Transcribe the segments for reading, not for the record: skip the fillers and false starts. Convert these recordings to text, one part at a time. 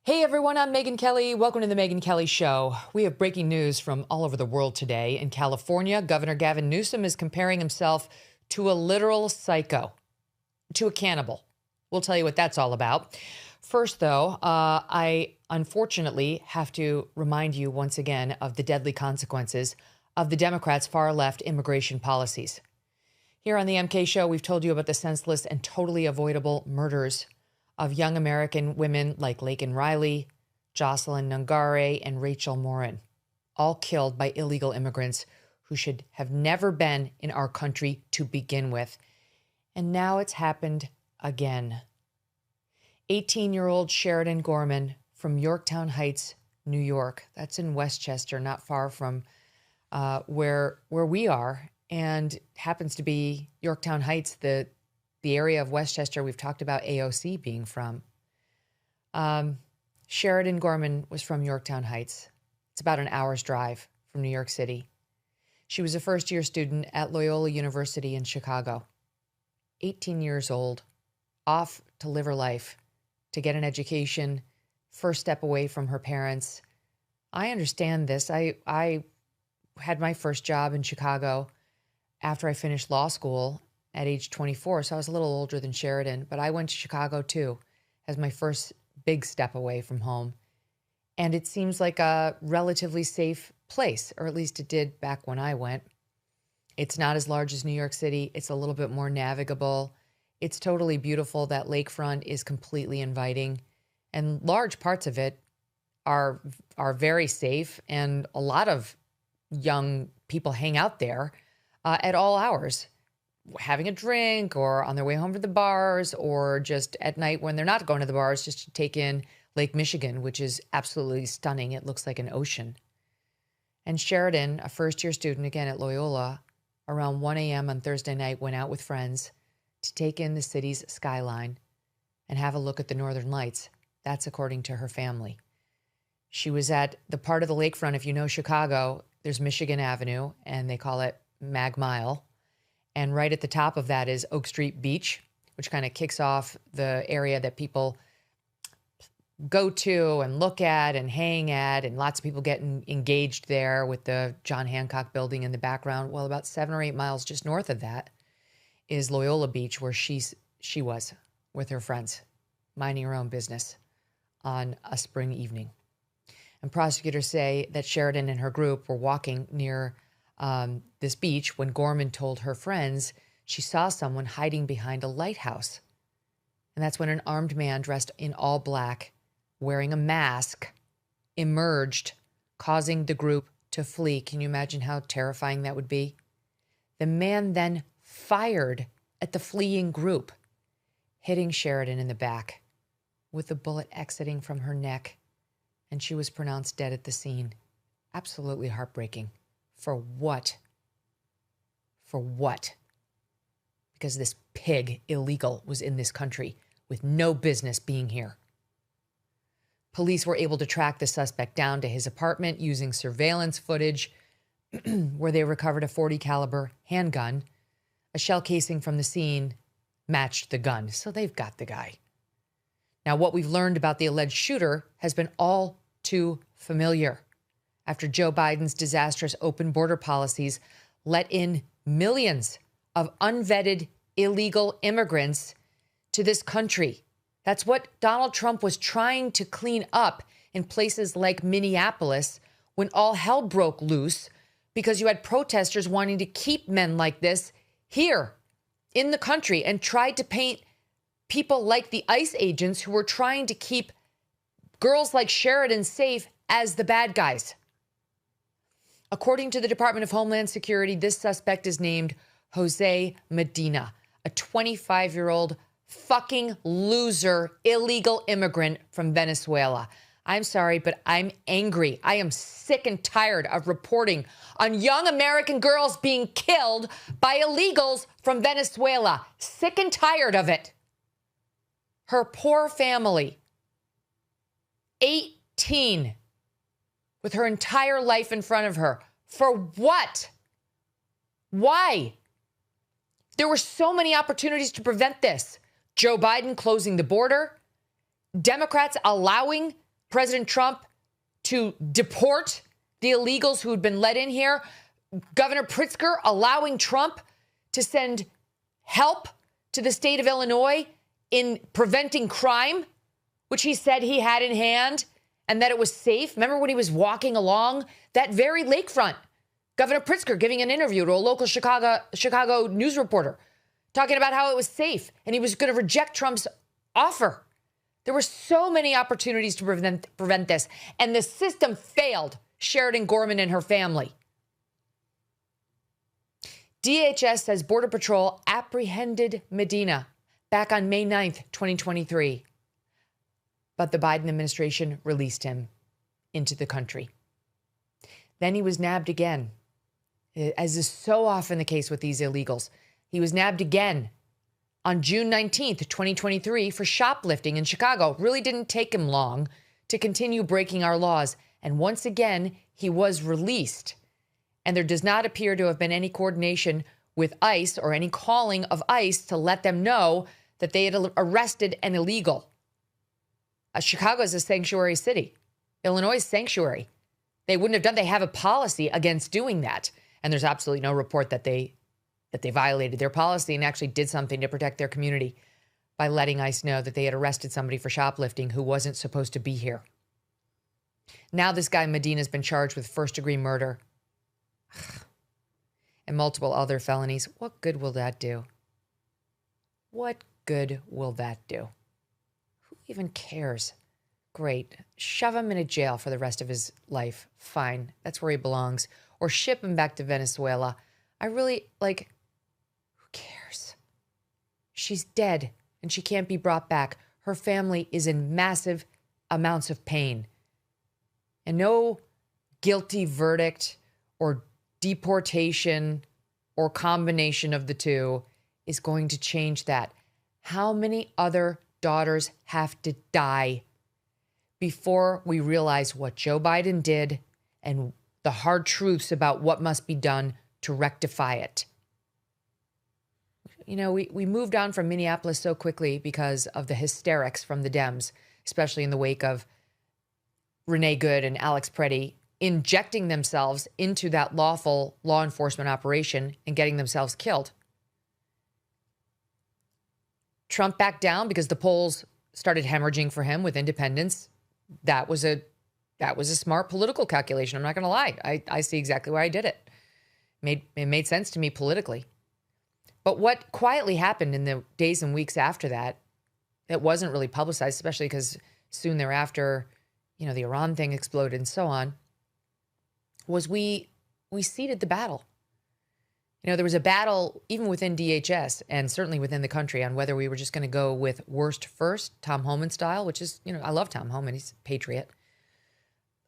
Hey everyone, I'm Megyn Kelly. Welcome to the Megyn Kelly Show. We have breaking news from all over the world today. In California, Governor Gavin Newsom is comparing himself to a literal psycho, to a cannibal. We'll tell you what that's all about. First, though, I unfortunately have to remind you once again of the deadly consequences of the Democrats' far-left immigration policies. Here on the MK Show, we've told you about the senseless and totally avoidable murders of young American women like Laken Riley, Jocelyn Nungare, and Rachel Morin, all killed by illegal immigrants who should have never been in our country to begin with. And now it's happened again. 18-year-old Sheridan Gorman from Yorktown Heights, New York. That's in Westchester, not far from where we are, and happens to be Yorktown Heights, the area of Westchester we've talked about AOC being from. Sheridan Gorman was from Yorktown Heights. It's about an hour's drive from New York City. She was a first-year student at Loyola University in Chicago. 18 years old, off to live her life, to get an education, first step away from her parents. I understand this. I had my first job in Chicago after I finished law school at age 24, so I was a little older than Sheridan, but I went to Chicago too as my first big step away from home. And it seems like a relatively safe place, or at least it did back when I went. It's not as large as New York City. It's a little bit more navigable. It's totally beautiful. That lakefront is completely inviting, and large parts of it are very safe, and a lot of young people hang out there at all hours, having a drink or on their way home from the bars, or just at night when they're not going to the bars, just to take in Lake Michigan, which is absolutely stunning. It looks like an ocean. And Sheridan, a first-year student, again at Loyola, around 1 a.m. on Thursday night, went out with friends to take in the city's skyline and have a look at the Northern Lights. That's according to her family. She was at the part of the lakefront, if you know Chicago, there's Michigan Avenue, and they call it Mag Mile. And right at the top of that is Oak Street Beach, which kind of kicks off the area that people go to and look at and hang at, and lots of people getting engaged there with the John Hancock building in the background. Well, about 7 or 8 miles just north of that is Loyola Beach, where she was with her friends, minding her own business on a spring evening. And prosecutors say that Sheridan and her group were walking near this beach when Gorman told her friends she saw someone hiding behind a lighthouse. And that's when an armed man dressed in all black, wearing a mask, emerged, causing the group to flee. Can you imagine how terrifying that would be? The man then fired at the fleeing group, hitting Sheridan in the back with the bullet exiting from her neck, and she was pronounced dead at the scene. Absolutely heartbreaking. For what? For what? Because this pig, illegal, was in this country with no business being here. Police were able to track the suspect down to his apartment using surveillance footage where they recovered a .40 caliber handgun. A shell casing from the scene matched the gun, so they've got the guy. Now, what we've learned about the alleged shooter has been all too familiar. After Joe Biden's disastrous open border policies let in millions of unvetted illegal immigrants to this country. That's what Donald Trump was trying to clean up in places like Minneapolis when all hell broke loose, because you had protesters wanting to keep men like this here in the country and tried to paint people like the ICE agents who were trying to keep girls like Sheridan safe as the bad guys. According to the Department of Homeland Security, this suspect is named Jose Medina, a 25-year-old fucking loser, illegal immigrant from Venezuela. I'm sorry, but I'm angry. I am sick and tired of reporting on young American girls being killed by illegals from Venezuela. Sick and tired of it. Her poor family, 18, with her entire life in front of her. For what? Why? There were so many opportunities to prevent this. Joe Biden closing the border, Democrats allowing President Trump to deport the illegals who had been let in here. Governor Pritzker allowing Trump to send help to the state of Illinois in preventing crime, which he said he had in hand and that it was safe. Remember when he was walking along that very lakefront? Governor Pritzker giving an interview to a local Chicago news reporter, talking about how it was safe and he was going to reject Trump's offer. There were so many opportunities to prevent this, and the system failed Sheridan Gorman and her family. DHS says Border Patrol apprehended Medina back on May 9th, 2023. But the Biden administration released him into the country. Then he was nabbed again. As is so often the case with these illegals, he was nabbed again on June 19th, 2023 for shoplifting in Chicago. Really didn't take him long to continue breaking our laws. And once again, he was released. And there does not appear to have been any coordination with ICE or any calling of ICE to let them know that they had arrested an illegal. Chicago is a sanctuary city. Illinois is sanctuary. They wouldn't have done, they have a policy against doing that. And there's absolutely no report that they violated their policy and actually did something to protect their community by letting ICE know that they had arrested somebody for shoplifting who wasn't supposed to be here. Now this guy Medina has been charged with first-degree murder and multiple other felonies. What good will that do? What good will that do? Who even cares? Great. Shove him in a jail for the rest of his life. Fine. That's where he belongs. Or ship him back to Venezuela. I really, who cares? She's dead and she can't be brought back. Her family is in massive amounts of pain. And no guilty verdict or deportation or combination of the two is going to change that. How many other daughters have to die before we realize what Joe Biden did and the hard truths about what must be done to rectify it? You know, we moved on from Minneapolis so quickly because of the hysterics from the Dems, especially in the wake of Renee Good and Alex Pretti injecting themselves into that lawful law enforcement operation and getting themselves killed. Trump backed down because the polls started hemorrhaging for him with independents. That was a smart political calculation. I'm not going to lie. I see exactly why I did it. It made sense to me politically. But what quietly happened in the days and weeks after that, it wasn't really publicized, especially because soon thereafter, the Iran thing exploded and so on, was we ceded the battle. There was a battle even within DHS and certainly within the country on whether we were just going to go with worst first, Tom Homan style, which is, I love Tom Homan, he's a patriot,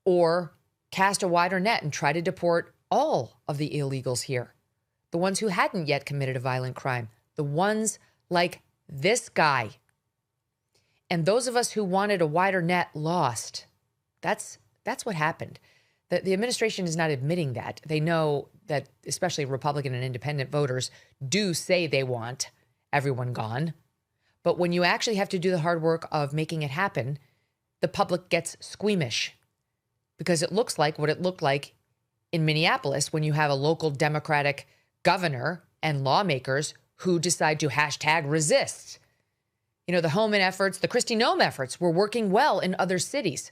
or cast a wider net and try to deport all of the illegals here. The ones who hadn't yet committed a violent crime, the ones like this guy. And those of us who wanted a wider net lost. That's what happened. The administration is not admitting that. They know that especially Republican and independent voters do say they want everyone gone. But when you actually have to do the hard work of making it happen, the public gets squeamish because it looks like what it looked like in Minneapolis when you have a local Democratic governor and lawmakers who decide to #resist. The Homan efforts, the Kristi Noem efforts were working well in other cities.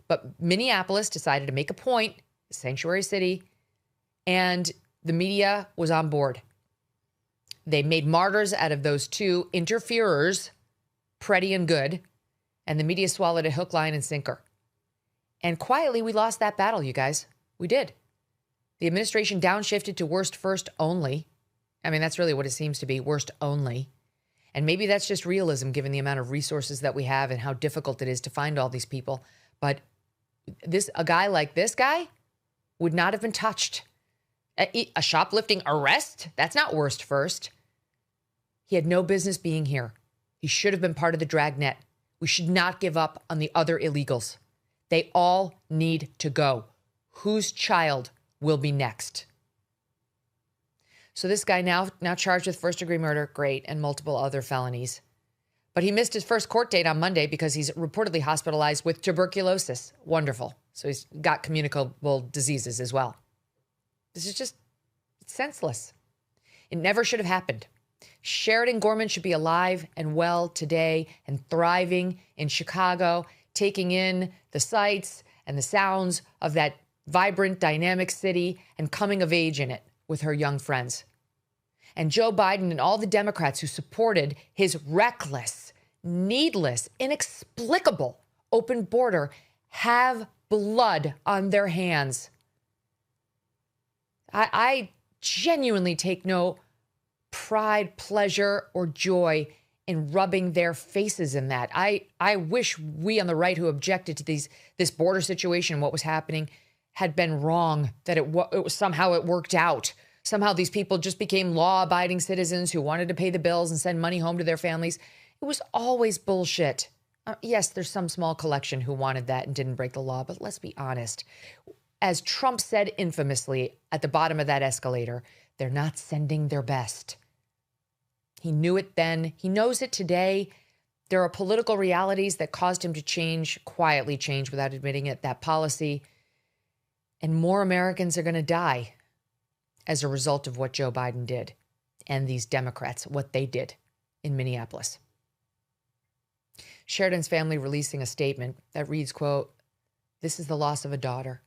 But Minneapolis decided to make a point, sanctuary city, and the media was on board. They made martyrs out of those two interferers, Pretti and Good, and the media swallowed it hook, line, and sinker. And quietly, we lost that battle, you guys. We did. The administration downshifted to worst first only. I mean, that's really what it seems to be, worst only. And maybe that's just realism given the amount of resources that we have and how difficult it is to find all these people. But a guy like this guy would not have been touched. A shoplifting arrest? That's not worst first. He had no business being here. He should have been part of the dragnet. We should not give up on the other illegals. They all need to go. Whose child will be next? So this guy now charged with first-degree murder, great, and multiple other felonies. But he missed his first court date on Monday because he's reportedly hospitalized with tuberculosis. Wonderful. So he's got communicable diseases as well. This is just senseless. It never should have happened. Sheridan Gorman should be alive and well today and thriving in Chicago, taking in the sights and the sounds of that vibrant, dynamic city and coming of age in it with her young friends. And Joe Biden and all the Democrats who supported his reckless, needless, inexplicable open border have blood on their hands. I genuinely take no pride, pleasure, or joy in rubbing their faces in that. I wish we on the right who objected to this border situation, what was happening, had been wrong, that it was somehow it worked out. Somehow these people just became law-abiding citizens who wanted to pay the bills and send money home to their families. It was always bullshit. Yes, there's some small collection who wanted that and didn't break the law, but let's be honest. As Trump said infamously at the bottom of that escalator, they're not sending their best. He knew it then. He knows it today. There are political realities that caused him to quietly change without admitting it, that policy. And more Americans are going to die as a result of what Joe Biden did and these Democrats, what they did in Minneapolis. Sheridan's family releasing a statement that reads, quote, "This is the loss of a daughter,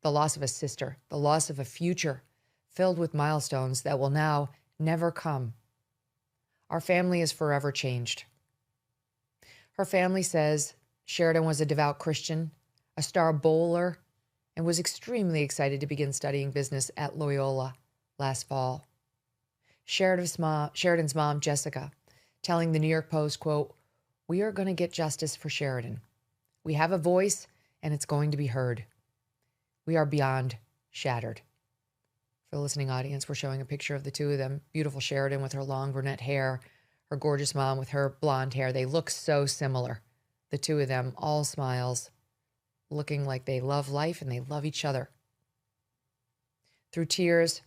the loss of a sister, the loss of a future filled with milestones that will now never come. Our family is forever changed." Her family says Sheridan was a devout Christian, a star bowler, and was extremely excited to begin studying business at Loyola last fall. Sheridan's mom, Jessica, telling the New York Post, quote, "We are going to get justice for Sheridan. We have a voice, and it's going to be heard. We are beyond shattered." For the listening audience, we're showing a picture of the two of them. Beautiful Sheridan with her long brunette hair, her gorgeous mom with her blonde hair. They look so similar. The two of them, all smiles, looking like they love life and they love each other. Through tears,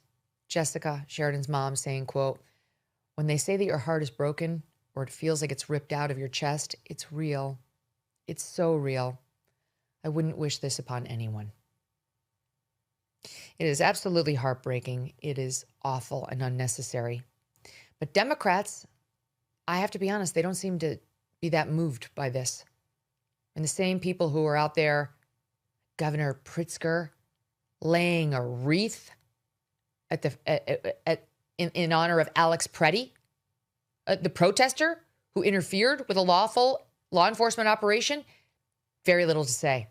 Jessica, Sheridan's mom, saying, quote, "When they say that your heart is broken or it feels like it's ripped out of your chest, it's real. It's so real. I wouldn't wish this upon anyone." It is absolutely heartbreaking. It is awful and unnecessary. But Democrats, I have to be honest, they don't seem to be that moved by this. And the same people who are out there, Governor Pritzker, laying a wreath in honor of Alex Pretti, the protester who interfered with a lawful law enforcement operation, very little to say.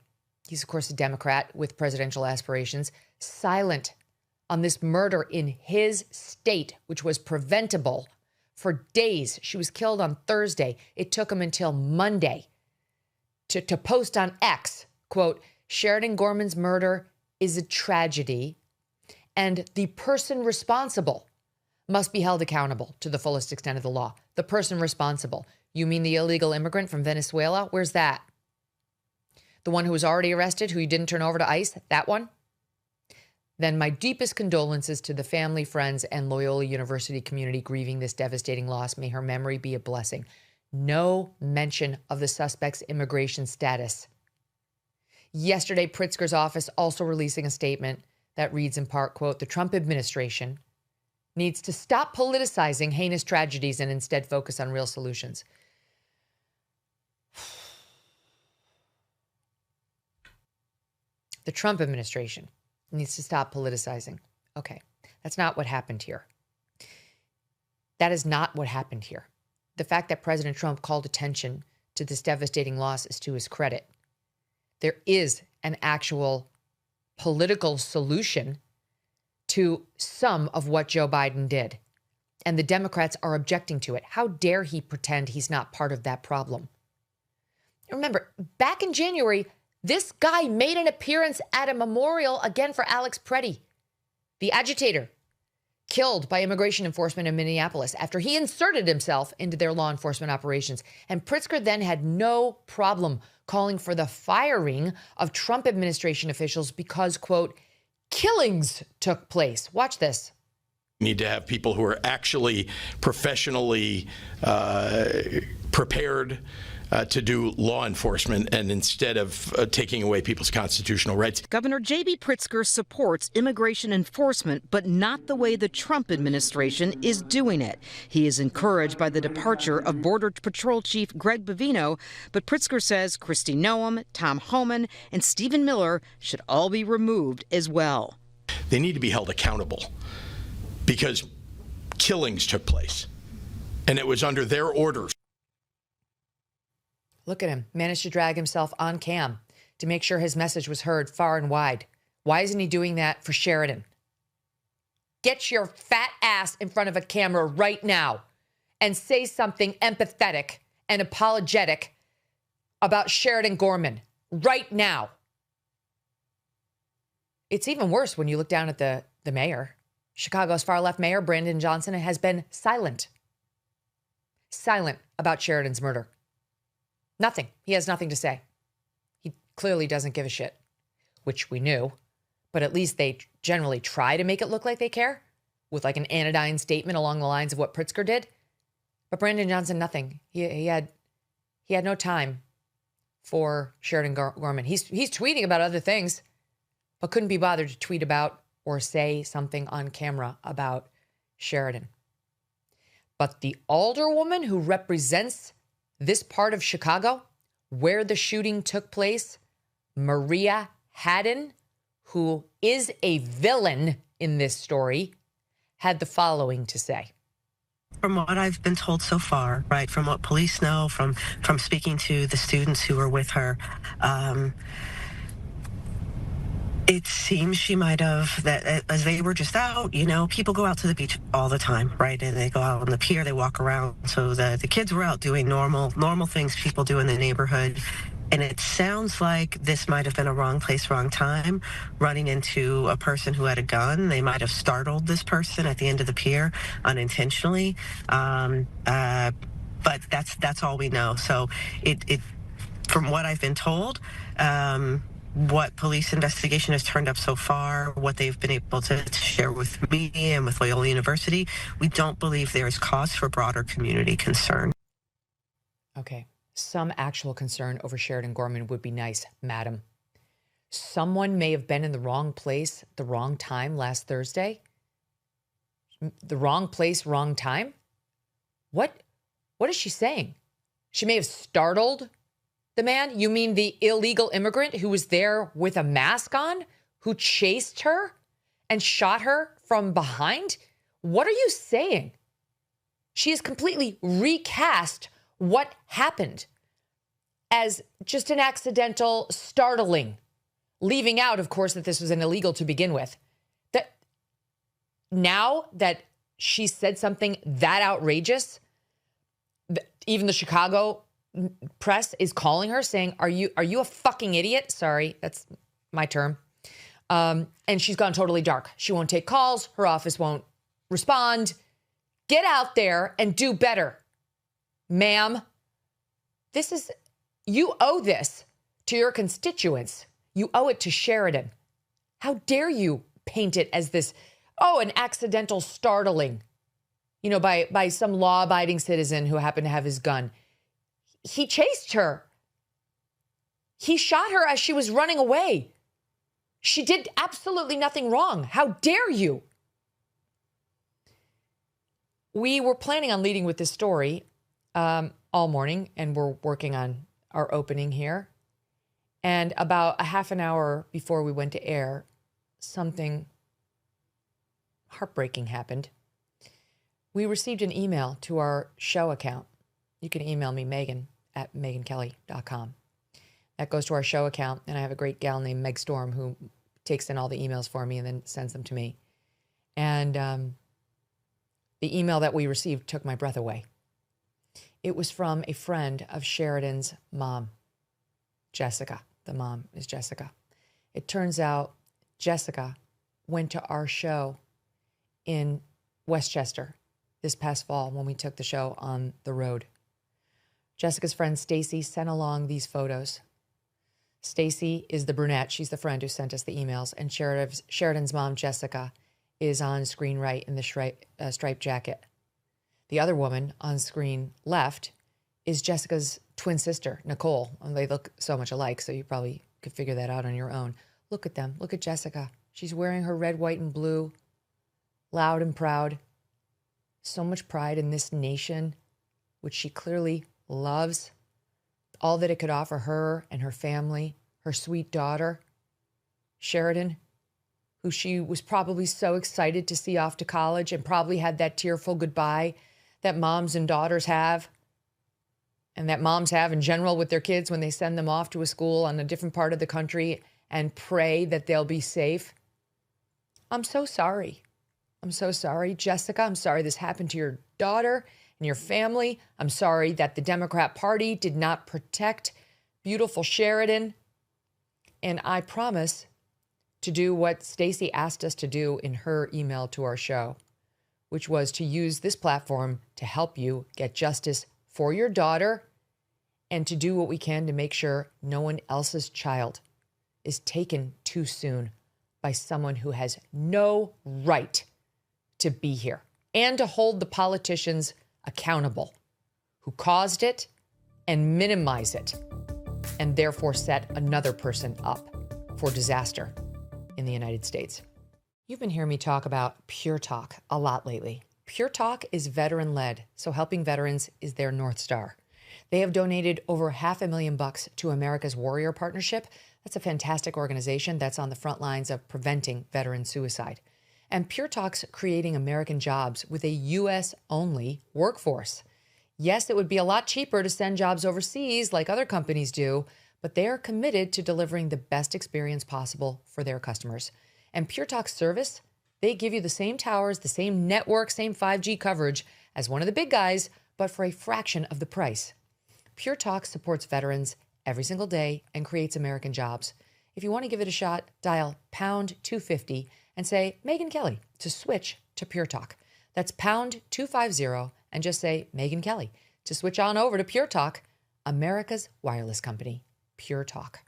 He's, of course, a Democrat with presidential aspirations, silent on this murder in his state, which was preventable for days. She was killed on Thursday. It took him until Monday to post on X, quote, "Sheridan Gorman's murder is a tragedy, and the person responsible must be held accountable to the fullest extent of the law." The person responsible. You mean the illegal immigrant from Venezuela? Where's that? The one who was already arrested, who you didn't turn over to ICE? That one? Then my deepest condolences to the family, friends, and Loyola University community grieving this devastating loss. May her memory be a blessing. No mention of the suspect's immigration status. Yesterday, Pritzker's office also releasing a statement that reads in part, quote, "The Trump administration needs to stop politicizing heinous tragedies and instead focus on real solutions." The Trump administration needs to stop politicizing. Okay, that's not what happened here. That is not what happened here. The fact that President Trump called attention to this devastating loss is to his credit. There is an actual political solution to some of what Joe Biden did, and the Democrats are objecting to it. How dare he pretend he's not part of that problem? Remember, back in January, this guy made an appearance at a memorial again for Alex Pretti, the agitator killed by immigration enforcement in Minneapolis after he inserted himself into their law enforcement operations. And Pritzker then had no problem calling for the firing of Trump administration officials because, quote, "killings took place." Watch this. Need to have people who are actually professionally prepared to do law enforcement, and instead of taking away people's constitutional rights. Governor J.B. Pritzker supports immigration enforcement, but not the way the Trump administration is doing it. He is encouraged by the departure of Border Patrol Chief Greg Bovino, but Pritzker says Kristi Noem, Tom Homan, and Stephen Miller should all be removed as well. They need to be held accountable because killings took place, and it was under their orders. Look at him, managed to drag himself on cam to make sure his message was heard far and wide. Why isn't he doing that for Sheridan? Get your fat ass in front of a camera right now and say something empathetic and apologetic about Sheridan Gorman right now. It's even worse when you look down at the mayor. Chicago's far-left mayor, Brandon Johnson, has been silent about Sheridan's murder. Nothing. He has nothing to say. He clearly doesn't give a shit, which we knew, but at least they generally try to make it look like they care with like an anodyne statement along the lines of what Pritzker did. But Brandon Johnson, nothing. He had no time for Sheridan Gorman. He's tweeting about other things, but couldn't be bothered to tweet about or say something on camera about Sheridan. But the alderwoman who represents this part of Chicago, where the shooting took place, Maria Haddon, who is a villain in this story, had the following to say. From what I've been told so far, right, from what police know, from speaking to the students who were with her, it seems she might have, that as they were just out, you know, people go out to the beach all the time, right? And they go out on the pier, they walk around. So the kids were out doing normal things people do in the neighborhood. And it sounds like this might have been a wrong place, wrong time, running into a person who had a gun. They might have startled this person at the end of the pier unintentionally. But that's all we know. So it from what I've been told, what police investigation has turned up so far, what they've been able to share with me and with Loyola University, we don't believe there is cause for broader community concern. Okay, some actual concern over Sheridan Gorman would be nice, madam. Someone may have been in the wrong place at the wrong time last Thursday. The wrong place, wrong time? What is she saying? She may have startled the man? You mean the illegal immigrant who was there with a mask on, who chased her and shot her from behind? What are you saying? She has completely recast what happened as just an accidental startling, leaving out, of course, that this was an illegal to begin with. That now that she said something that outrageous, even the Chicago press is calling her saying, are you a fucking idiot? Sorry, that's my term. And she's gone totally dark. She won't take calls. Her office won't respond. Get out there and do better, ma'am. You owe this to your constituents. You owe it to Sheridan. How dare you paint it as this, an accidental startling, by some law-abiding citizen who happened to have his gun. He chased her. He shot her as she was running away. She did absolutely nothing wrong. How dare you? We were planning on leading with this story all morning, and we're working on our opening here. And about a half an hour before we went to air, something heartbreaking happened. We received an email to our show account. You can email me, Megyn, at megynkelly.com. That goes to our show account, and I have a great gal named Meg Storm who takes in all the emails for me and then sends them to me. And the email that we received took my breath away. It was from a friend of Sheridan's mom, Jessica. The mom is Jessica. It turns out Jessica went to our show in Westchester this past fall when we took the show on the road. Jessica's friend Stacy sent along these photos. Stacy is the brunette. She's the friend who sent us the emails. And Sheridan's mom, Jessica, is on screen right in the striped jacket. The other woman on screen left is Jessica's twin sister, Nicole. And they look so much alike, so you probably could figure that out on your own. Look at them. Look at Jessica. She's wearing her red, white, and blue, loud and proud. So much pride in this nation, which she clearly loves. All that it could offer her and her family, her sweet daughter, Sheridan, who she was probably so excited to see off to college and probably had that tearful goodbye that moms and daughters have, and that moms have in general with their kids when they send them off to a school on a different part of the country and pray that they'll be safe. I'm so sorry. I'm so sorry, Jessica. I'm sorry this happened to your daughter and your family. I'm sorry that the Democrat Party did not protect beautiful Sheridan. And I promise to do what Stacey asked us to do in her email to our show, which was to use this platform to help you get justice for your daughter and to do what we can to make sure no one else's child is taken too soon by someone who has no right to be here, and to hold the politicians accountable who caused it and minimize it and therefore set another person up for disaster in the United States. You've been hearing me talk about Pure Talk a lot lately. Pure Talk is veteran-led, so helping veterans is their North Star. They have donated over $500,000 to America's Warrior Partnership. That's a fantastic organization that's on the front lines of preventing veteran suicide. And Pure Talk's creating American jobs with a U.S.-only workforce. Yes, it would be a lot cheaper to send jobs overseas like other companies do, but they are committed to delivering the best experience possible for their customers. And Pure Talk's service, they give you the same towers, the same network, same 5G coverage as one of the big guys, but for a fraction of the price. Pure Talk supports veterans every single day and creates American jobs. If you want to give it a shot, dial pound 250 and say Megyn Kelly to switch to Pure Talk. That's pound 250 and just say Megyn Kelly to switch on over to Pure Talk, America's wireless company, Pure Talk.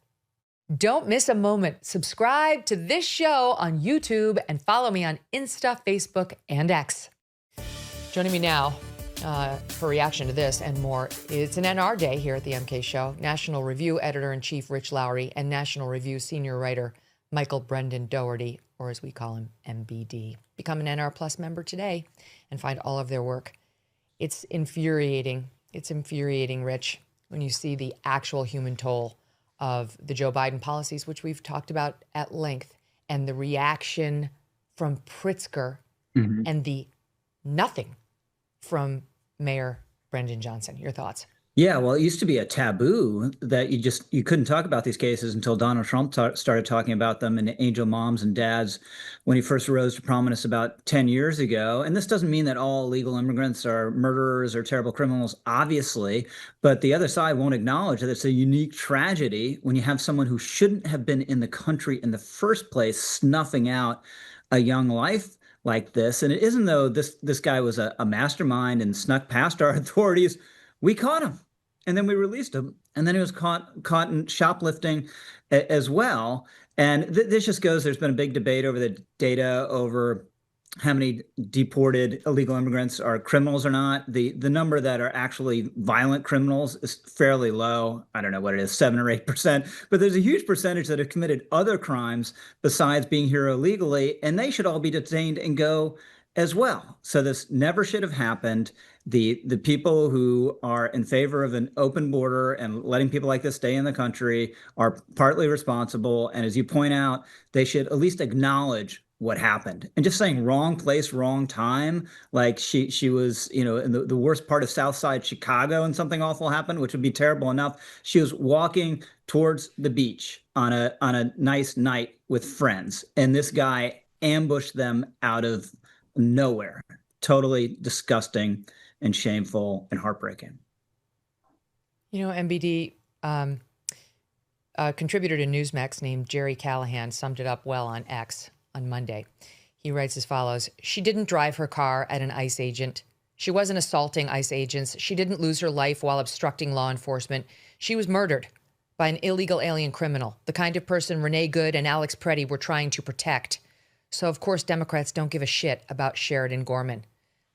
Don't miss a moment. Subscribe to this show on YouTube and follow me on Insta, Facebook, and X. Joining me now for reaction to this and more, it's an NR day here at the MK Show. National Review Editor-in-Chief Rich Lowry and National Review Senior Writer Michael Brendan Dougherty, or as we call him, MBD. Become an NR Plus member today and find all of their work. It's infuriating. It's infuriating, Rich, when you see the actual human toll of the Joe Biden policies, which we've talked about at length, and the reaction from Pritzker and the nothing from Mayor Brendan Johnson. Your thoughts? Yeah, well, it used to be a taboo that you couldn't talk about these cases until Donald Trump started talking about them and angel moms and dads when he first rose to prominence about 10 years ago. And this doesn't mean that all illegal immigrants are murderers or terrible criminals, obviously, but the other side won't acknowledge that it's a unique tragedy when you have someone who shouldn't have been in the country in the first place snuffing out a young life like this. And it isn't though this guy was a mastermind and snuck past our authorities. We caught him. And then we released him, and then he was caught in shoplifting as well. And this just goes, there's been a big debate over the data over how many deported illegal immigrants are criminals or not. The number that are actually violent criminals is fairly low. I don't know what it is, 7 or 8%. But there's a huge percentage that have committed other crimes besides being here illegally, and they should all be detained and go as well. So this never should have happened. The people who are in favor of an open border and letting people like this stay in the country are partly responsible. And as you point out, they should at least acknowledge what happened. And just saying wrong place, wrong time, like she was, in the worst part of South Side Chicago and something awful happened, which would be terrible enough. She was walking towards the beach on a nice night with friends. And this guy ambushed them out of nowhere. Totally disgusting and shameful and heartbreaking. MBD, a contributor to Newsmax named Jerry Callahan summed it up well on X on Monday. He writes as follows: "She didn't drive her car at an ICE agent. She wasn't assaulting ICE agents. She didn't lose her life while obstructing law enforcement. She was murdered by an illegal alien criminal, the kind of person Renee Good and Alex Pretti were trying to protect. So, of course, Democrats don't give a shit about Sheridan Gorman.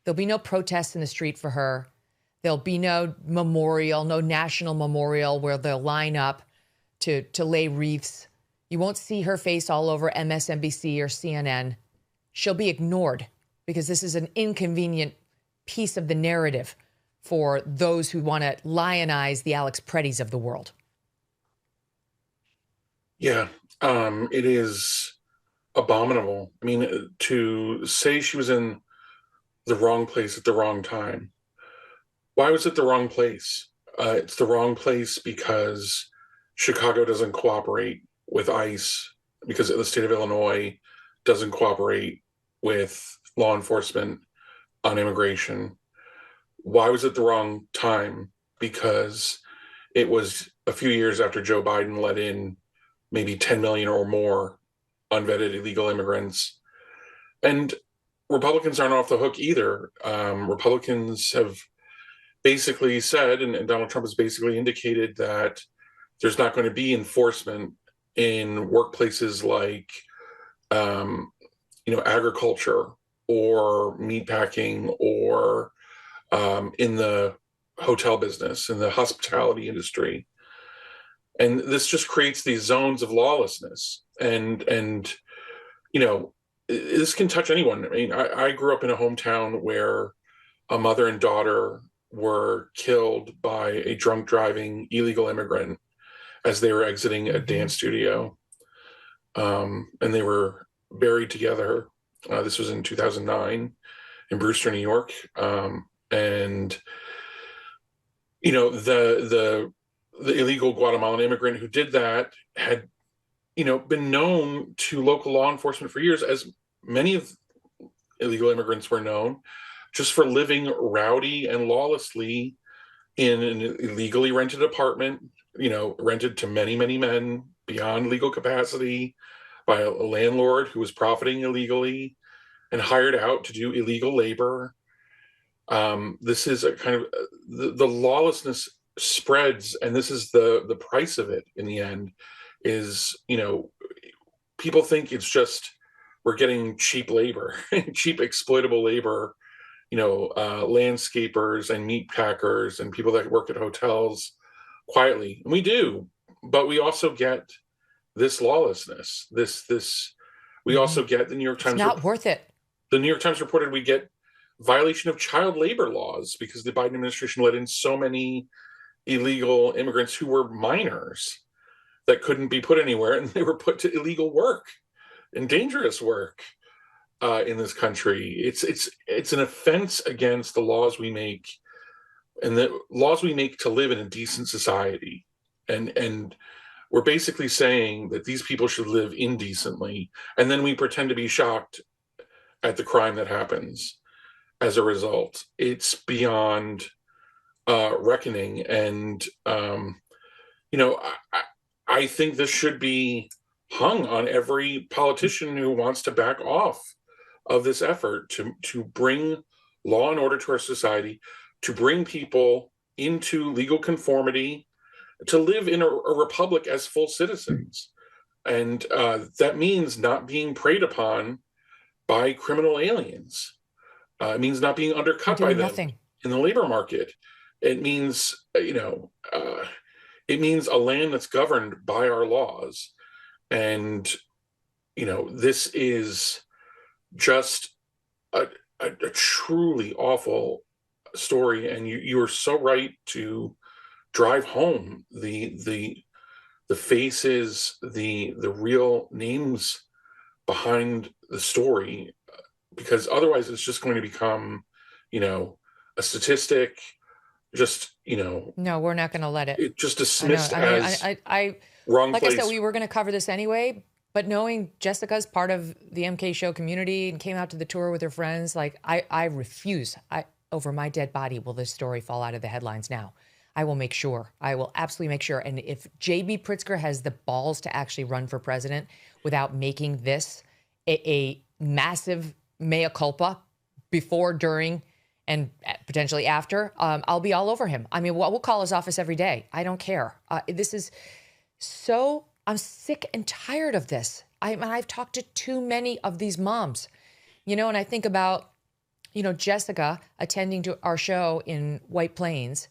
There'll be no protests in the street for her. There'll be no memorial, no national memorial where they'll line up to lay wreaths. You won't see her face all over MSNBC or CNN. She'll be ignored because this is an inconvenient piece of the narrative for those who want to lionize the Alex Prettis of the world. Yeah, it is abominable. I mean, to say she was in the wrong place at the wrong time. Why was it the wrong place? It's the wrong place because Chicago doesn't cooperate with ICE, because the state of Illinois doesn't cooperate with law enforcement on immigration. Why was it the wrong time? Because it was a few years after Joe Biden let in maybe 10 million or more unvetted illegal immigrants. And Republicans aren't off the hook either. Republicans have basically said, and Donald Trump has basically indicated, that there's not going to be enforcement in workplaces like, agriculture or meatpacking or in the hotel business, in the hospitality industry. And this just creates these zones of lawlessness. And this can touch anyone. I mean, I grew up in a hometown where a mother and daughter were killed by a drunk driving illegal immigrant as they were exiting a dance studio. And they were buried together. This was in 2009 in Brewster, New York. And the illegal Guatemalan immigrant who did that had, been known to local law enforcement for years, as many of illegal immigrants were known, just for living rowdy and lawlessly in an illegally rented apartment, rented to many, many men beyond legal capacity by a landlord who was profiting illegally and hired out to do illegal labor. This is a kind of the lawlessness spreads, and this is the price of it in the end. Is people think it's just we're getting cheap labor, cheap exploitable labor, landscapers and meat packers and people that work at hotels quietly. And we do, but we also get this lawlessness. We also get the New York Times. It's not worth it. The New York Times reported we get violation of child labor laws because the Biden administration let in so many illegal immigrants who were minors that couldn't be put anywhere, and they were put to illegal work and dangerous work in this country. It's an offense against the laws we make, and the laws we make to live in a decent society. And we're basically saying that these people should live indecently, and then we pretend to be shocked at the crime that happens as a result. It's beyond reckoning. And I think this should be hung on every politician who wants to back off of this effort to bring law and order to our society, to bring people into legal conformity, to live in a republic as full citizens. And that means not being preyed upon by criminal aliens. It means not being undercut by them in the labor market. It means, it means a land that's governed by our laws. And, this is just a truly awful story. And you are so right to drive home the faces, the real names behind the story, because otherwise it's just going to become, a statistic. Just no, we're not going to let it just dismissed as wrong like place. I said, we were going to cover this anyway, but knowing Jessica's part of the MK Show community and came out to the tour with her friends, I refuse. Over my dead body will this story fall out of the headlines now. I will make sure. I will absolutely make sure. And if JB Pritzker has the balls to actually run for president without making this a massive mea culpa before, during, and potentially after, I'll be all over him. I mean, we'll call his office every day. I don't care. This is so, I'm sick and tired of this. I've talked to too many of these moms, and I think about, Jessica attending to our show in White Plains,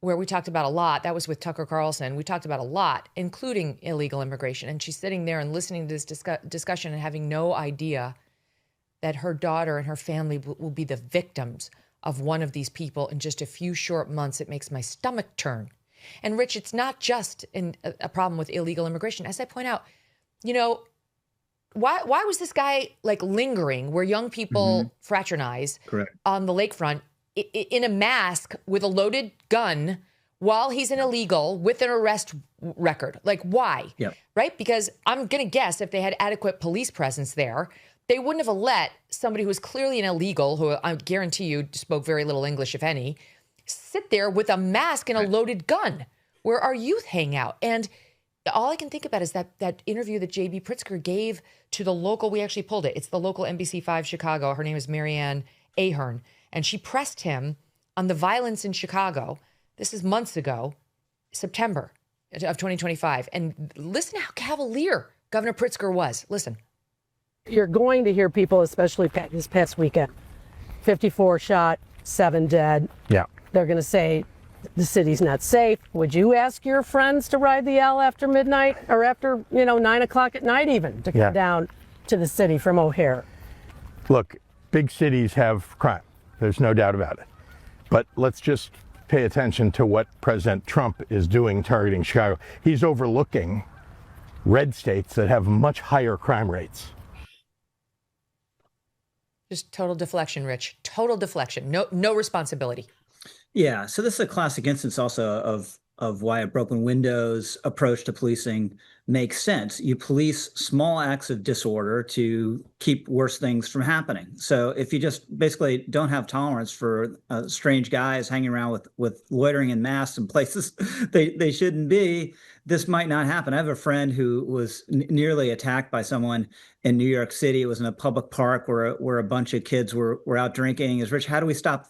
where we talked about a lot. That was with Tucker Carlson. We talked about a lot, including illegal immigration. And she's sitting there and listening to this discussion and having no idea that her daughter and her family will be the victims of one of these people in just a few short months. It makes my stomach turn. And Rich, it's not just a problem with illegal immigration. As I point out, why was this guy lingering where young people fraternize on the lakefront in a mask with a loaded gun while he's an illegal with an arrest record? Why? Yep. Right? Because I'm going to guess if they had adequate police presence there, they wouldn't have let somebody who was clearly an illegal, who I guarantee you spoke very little English, if any, sit there with a mask and a loaded gun where our youth hang out. And all I can think about is that interview that J.B. Pritzker gave to the local, we actually pulled it. It's the local NBC5 Chicago. Her name is Marianne Ahern. And she pressed him on the violence in Chicago. This is months ago, September of 2025. And listen how cavalier Governor Pritzker was. Listen. You're going to hear people, especially this past weekend, 54 shot, 7 dead. Yeah. They're going to say the city's not safe. Would you ask your friends to ride the L after midnight or after, 9 o'clock at night even to come down to the city from O'Hare? Look, big cities have crime. There's no doubt about it. But let's just pay attention to what President Trump is doing targeting Chicago. He's overlooking red states that have much higher crime rates. Just total deflection, Rich. Total deflection. No responsibility. Yeah. So this is a classic instance also of why a broken windows approach to policing makes sense. You police small acts of disorder to keep worse things from happening. So if you just basically don't have tolerance for strange guys hanging around with loitering in masks in places they shouldn't be, this might not happen. I have a friend who was nearly attacked by someone in New York City. It was in a public park where a bunch of kids were out drinking. Is Rich, how do we stop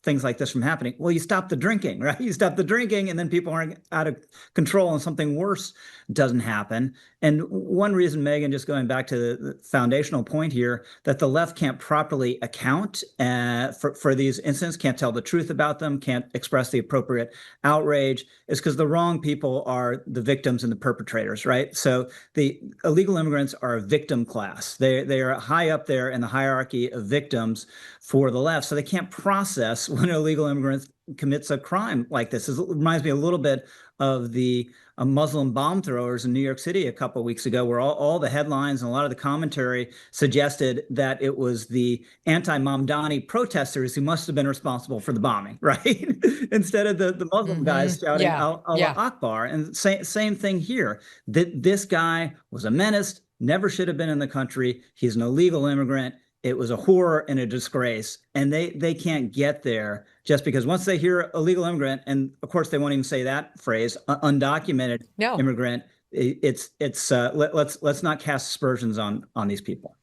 things like this from happening? Well, you stop the drinking, right? You stop the drinking and then people aren't out of control and something worse doesn't happen. And one reason, Megyn, just going back to the foundational point here, that the left can't properly account for these incidents, can't tell the truth about them, can't express the appropriate outrage, is because the wrong people are the victims and the perpetrators, right? So the illegal immigrants are a victim class. They are high up there in the hierarchy of victims for the left. So they can't process when an illegal immigrant commits a crime like this. It reminds me a little bit of the Muslim bomb throwers in New York City a couple of weeks ago, where all the headlines and a lot of the commentary suggested that it was the anti-Mamdani protesters who must have been responsible for the bombing, right? Instead of the Muslim guys shouting Allah Akbar. And same thing here. This guy was a menace, never should have been in the country. He's an illegal immigrant. It was a horror and a disgrace, and they can't get there just because once they hear illegal immigrant, and of course they won't even say that phrase, undocumented immigrant. Let's not cast aspersions on these people.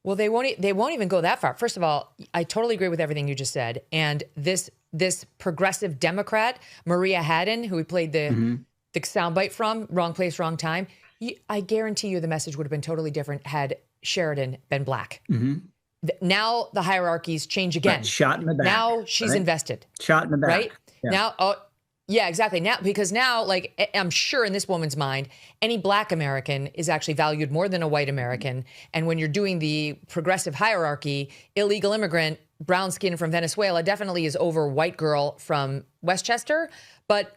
Well, they won't even go that far. First of all, I totally agree with everything you just said, and this progressive Democrat Maria Hadden, who we played the soundbite from, wrong place, wrong time. I guarantee you the message would have been totally different had Sheridan been black. Now the hierarchies change again. Right. Shot in the back. Now she's invested. Shot in the back. Right? Yeah. Now, exactly. Now, because now, I'm sure in this woman's mind, any black American is actually valued more than a white American. And when you're doing the progressive hierarchy, illegal immigrant, brown skin from Venezuela definitely is over white girl from Westchester, but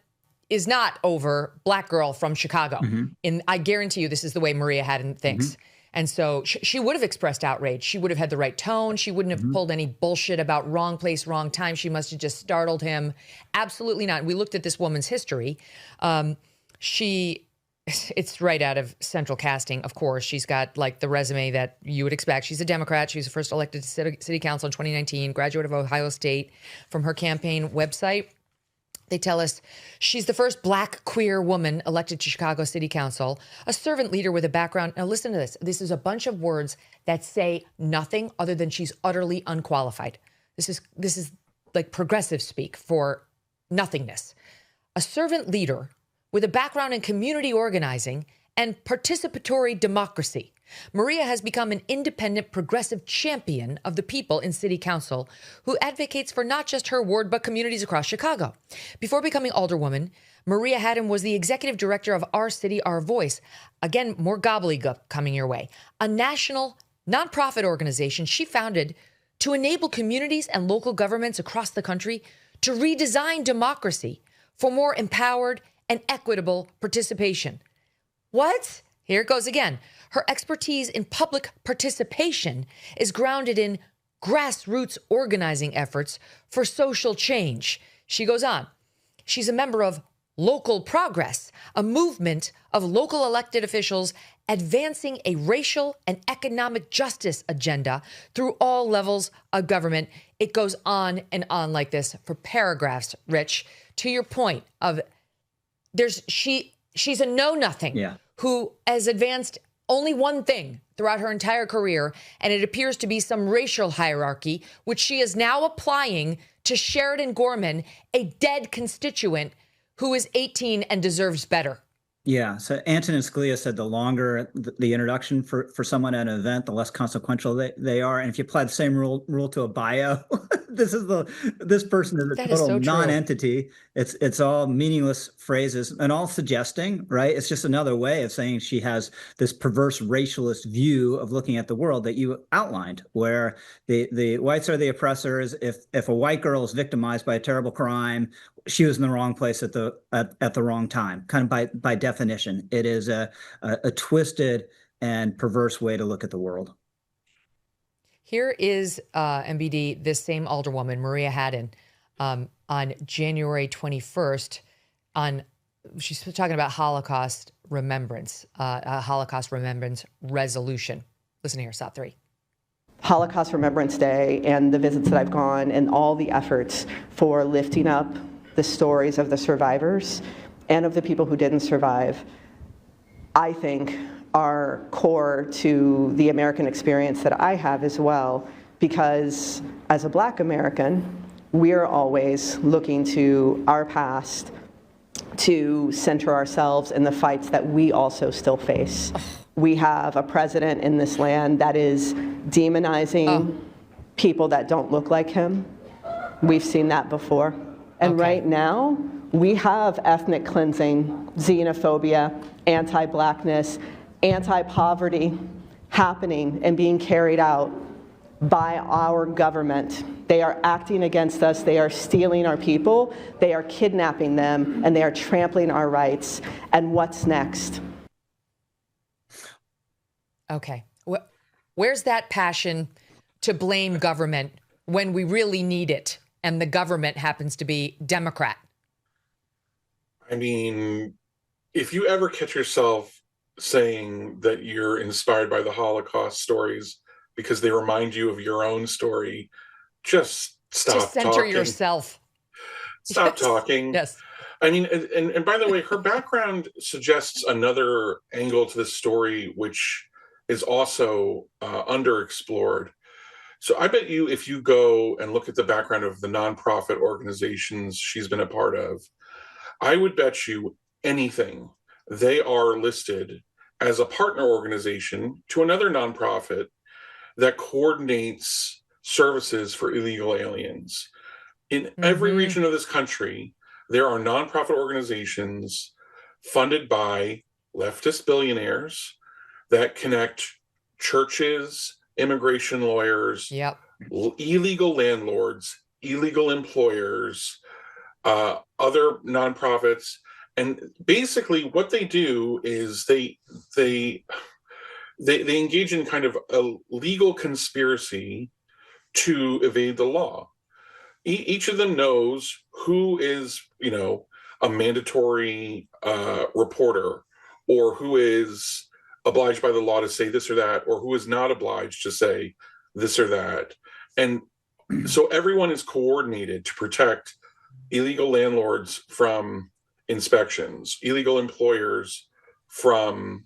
is not over black girl from Chicago. And I guarantee you this is the way Maria Hadden thinks. And so she would have expressed outrage. She would have had the right tone. She wouldn't have pulled any bullshit about wrong place, wrong time. She must have just startled him. Absolutely not. We looked at this woman's history. It's right out of central casting, of course. She's got the resume that you would expect. She's a Democrat. She was first elected to city council in 2019, graduate of Ohio State. From her campaign website, they tell us she's the first black queer woman elected to Chicago City Council, a servant leader with a background. Now listen to this. This is a bunch of words that say nothing other than she's utterly unqualified. This is like progressive speak for nothingness. A servant leader with a background in community organizing and participatory democracy. Maria has become an independent, progressive champion of the people in city council who advocates for not just her ward, but communities across Chicago. Before becoming alderwoman, Maria Haddon was the executive director of Our City, Our Voice. Again, more gobbledygook coming your way. A national nonprofit organization she founded to enable communities and local governments across the country to redesign democracy for more empowered and equitable participation. What? Here it goes again. Her expertise in public participation is grounded in grassroots organizing efforts for social change. She goes on. She's a member of Local Progress, a movement of local elected officials advancing a racial and economic justice agenda through all levels of government. It goes on and on like this for paragraphs, Rich. To your point of she's a know-nothing who has advanced only one thing throughout her entire career, and it appears to be some racial hierarchy, which she is now applying to Sheridan Gorman, a dead constituent who is 18 and deserves better. Yeah. So Antonin Scalia said the longer the introduction for someone at an event, the less consequential they are. And if you apply the same rule to a bio, this person is a total non-entity. It's all meaningless phrases and all suggesting, right? It's just another way of saying she has this perverse racialist view of looking at the world that you outlined, where the whites are the oppressors. If a white girl is victimized by a terrible crime, she was in the wrong place at the wrong time. Kind of by definition, it is a twisted and perverse way to look at the world. Here is MBD, this same alderwoman, Maria Haddon, on January 21st. She's talking about Holocaust remembrance, a Holocaust remembrance resolution. Listen here, SOT 3. Holocaust Remembrance Day and the visits that I've gone and all the efforts for lifting up the stories of the survivors and of the people who didn't survive, I think are core to the American experience that I have as well, because as a Black American, we're always looking to our past to center ourselves in the fights that we also still face. We have a president in this land that is demonizing people that don't look like him. We've seen that before. And right now, we have ethnic cleansing, xenophobia, anti-Blackness, anti-poverty happening and being carried out by our government. They are acting against us. They are stealing our people. They are kidnapping them, and they are trampling our rights. And what's next? Okay. Where's that passion to blame government when we really need it and the government happens to be Democrat? I mean, if you ever catch yourself saying that you're inspired by the Holocaust stories because they remind you of your own story, just stop talking. Just center yourself. Stop talking. Yes. I mean, and by the way, her background suggests another angle to this story, which is also underexplored. So I bet you if you go and look at the background of the nonprofit organizations she's been a part of, I would bet you anything they are listed as a partner organization to another nonprofit that coordinates services for illegal aliens. In every region of this country, there are nonprofit organizations funded by leftist billionaires that connect churches, immigration lawyers, illegal landlords, illegal employers, other nonprofits. And basically what they do is they engage in kind of a legal conspiracy to evade the law. Each of them knows who is, a mandatory reporter, or who is obliged by the law to say this or that, or who is not obliged to say this or that. And so everyone is coordinated to protect illegal landlords from inspections, illegal employers from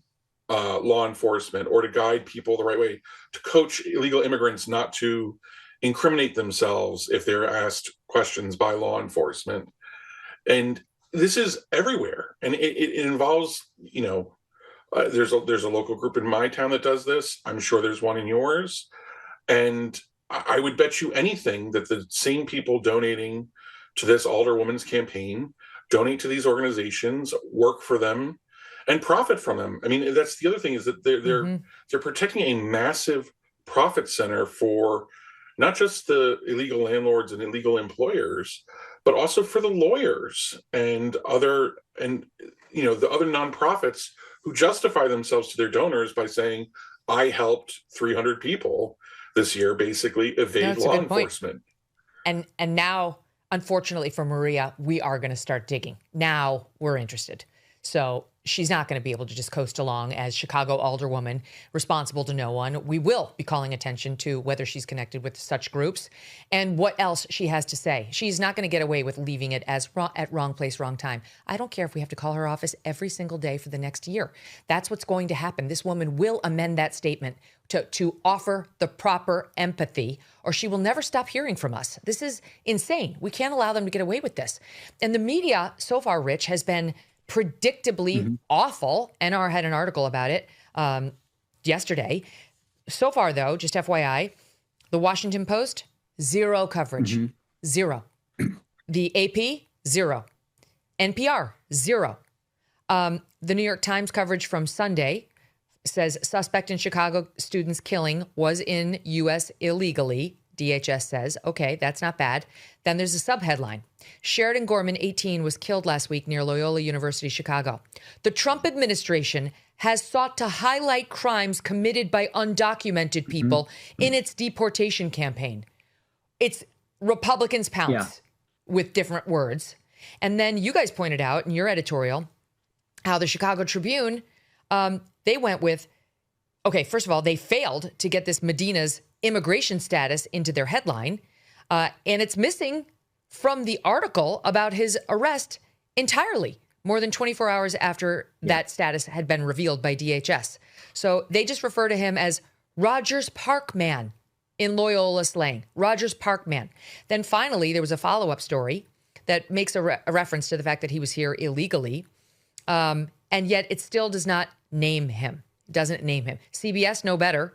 law enforcement, or to guide people the right way, to coach illegal immigrants not to incriminate themselves if they're asked questions by law enforcement. And this is everywhere. And it involves, There's a local group in my town that does this. I'm sure there's one in yours. And I would bet you anything that the same people donating to this alderwoman's campaign donate to these organizations, work for them, and profit from them. I mean, that's the other thing, is that they're protecting a massive profit center for not just the illegal landlords and illegal employers, but also for the lawyers and the other nonprofits who justify themselves to their donors by saying, I helped 300 people this year basically evade law enforcement. And now, unfortunately for Maria, we are going to start digging. Now we're interested. So she's not going to be able to just coast along as Chicago alderwoman, responsible to no one. We will be calling attention to whether she's connected with such groups and what else she has to say. She's not going to get away with leaving it as at wrong place, wrong time. I don't care if we have to call her office every single day for the next year. That's what's going to happen. This woman will amend that statement to offer the proper empathy, or she will never stop hearing from us. This is insane. We can't allow them to get away with this. And the media so far, Rich, has been predictably awful. NR had an article about it yesterday. So far, though, just FYI, the Washington Post, zero coverage. Zero. The AP, zero. NPR, zero. The New York Times coverage from Sunday says suspect in Chicago student's killing was in U.S. illegally. DHS says, okay, that's not bad. Then there's a subheadline. Sheridan Gorman, 18, was killed last week near Loyola University, Chicago. The Trump administration has sought to highlight crimes committed by undocumented people in its deportation campaign. It's Republicans pounce with different words. And then you guys pointed out in your editorial how the Chicago Tribune, they went with, okay, first of all, they failed to get this Medina's immigration status into their headline. And it's missing from the article about his arrest entirely, more than 24 hours after that status had been revealed by DHS. So they just refer to him as Rogers Park Man in Loyola slang, Rogers Park Man. Then finally, there was a follow-up story that makes a reference to the fact that he was here illegally. And yet it still does not name him. It doesn't name him. CBS, no better,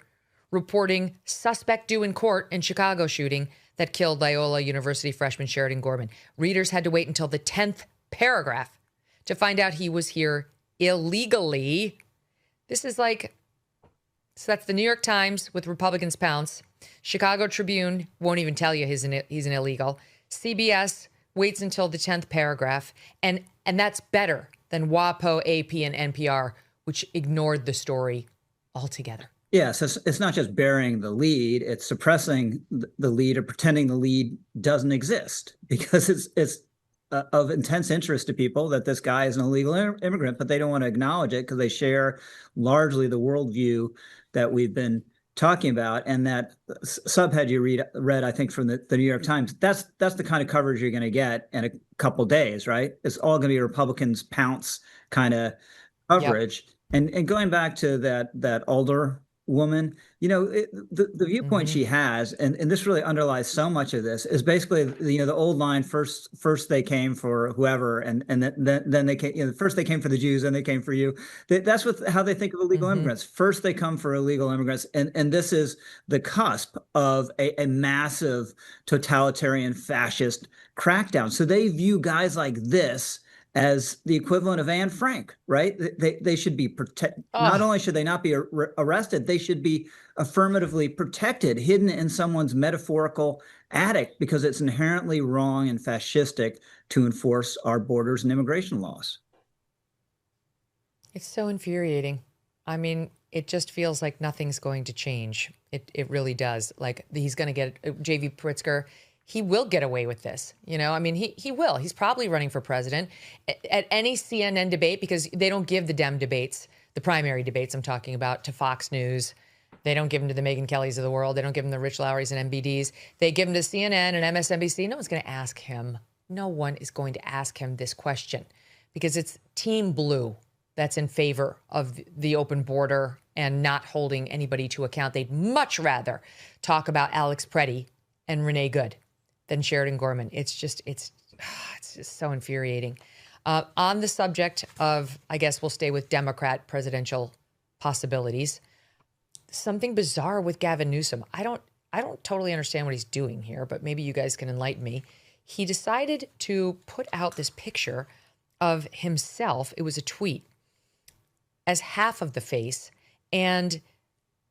reporting suspect due in court in Chicago shooting that killed Loyola University freshman Sheridan Gorman. Readers had to wait until the 10th paragraph to find out he was here illegally. This is like, so that's the New York Times with Republicans pounce. Chicago Tribune won't even tell you he's an illegal. CBS waits until the 10th paragraph. And that's better than WAPO, AP, and NPR, which ignored the story altogether. Yes, it's not just burying the lead, it's suppressing the lead or pretending the lead doesn't exist, because it's of intense interest to people that this guy is an illegal immigrant, but they don't want to acknowledge it because they share largely the worldview that we've been talking about. And that subhead you read, I think, from the New York Times, that's the kind of coverage you're going to get in a couple days, right? It's all going to be Republicans pounce kind of coverage. Yep. And going back to that older woman, the viewpoint she has, and this really underlies so much of this, is basically the old line, first they came for whoever, and then they came, first they came for the Jews, then they came for you. That's how they think of illegal immigrants. First they come for illegal immigrants, and this is the cusp of a massive totalitarian fascist crackdown. So they view guys like this as the equivalent of Anne Frank, right? They should be protected. Not only should they not be arrested, they should be affirmatively protected, hidden in someone's metaphorical attic, because it's inherently wrong and fascistic to enforce our borders and immigration laws. It's so infuriating. I mean, it just feels like nothing's going to change. It really does. Like, he's going to get J.V. Pritzker. He will get away with this. I mean, he will. He's probably running for president at any CNN debate, because they don't give the Dem debates, the primary debates I'm talking about, to Fox News. They don't give them to the Megyn Kellys of the world. They don't give them to Rich Lowrys and MBDs. They give them to CNN and MSNBC. No one's going to ask him. No one is going to ask him this question, because it's Team Blue that's in favor of the open border and not holding anybody to account. They'd much rather talk about Alex Pretti and Renee Good than Sheridan Gorman. It's just so infuriating. On the subject of, I guess we'll stay with Democrat presidential possibilities, something bizarre with Gavin Newsom. I don't totally understand what he's doing here, but maybe you guys can enlighten me. He decided to put out this picture of himself. It was a tweet as half of the face, and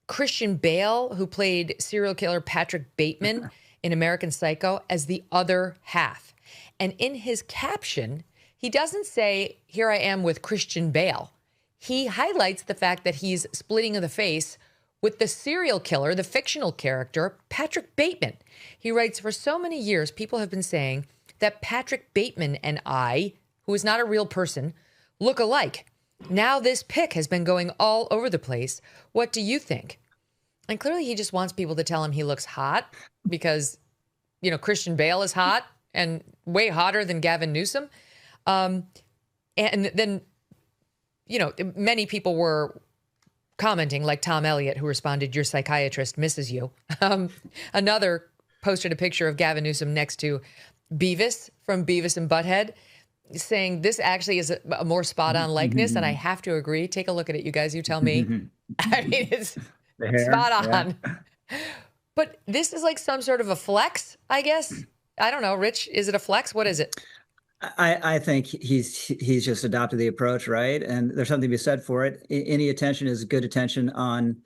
Christian Bale, who played serial killer Patrick Bateman in American Psycho, as the other half. And in his caption, he doesn't say, "Here I am with Christian Bale." He highlights the fact that he's splitting the face with the serial killer, the fictional character, Patrick Bateman. He writes, "For so many years, people have been saying that Patrick Bateman and I, who is not a real person, look alike. Now this pic has been going all over the place. What do you think?" And clearly he just wants people to tell him he looks hot because, you know, Christian Bale is hot and way hotter than Gavin Newsom. And then, you know, many people were commenting, like Tom Elliott, who responded, "Your psychiatrist misses you." Another posted a picture of Gavin Newsom next to Beavis from Beavis and Butthead, saying this actually is a more spot-on likeness, and I have to agree. Take a look at it, you guys. You tell me. I mean, it's spot on. Yeah. But this is like some sort of a flex, I guess. I don't know, Rich. Is it a flex? What is it? I think he's just adopted the approach, right? And there's something to be said for it. Any attention is good attention on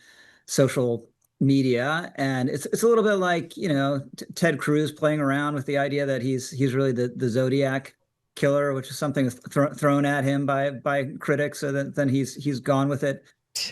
social media, and it's a little bit like, you know, Ted Cruz playing around with the idea that he's really the Zodiac killer, which is something thrown at him by critics. So then he's gone with it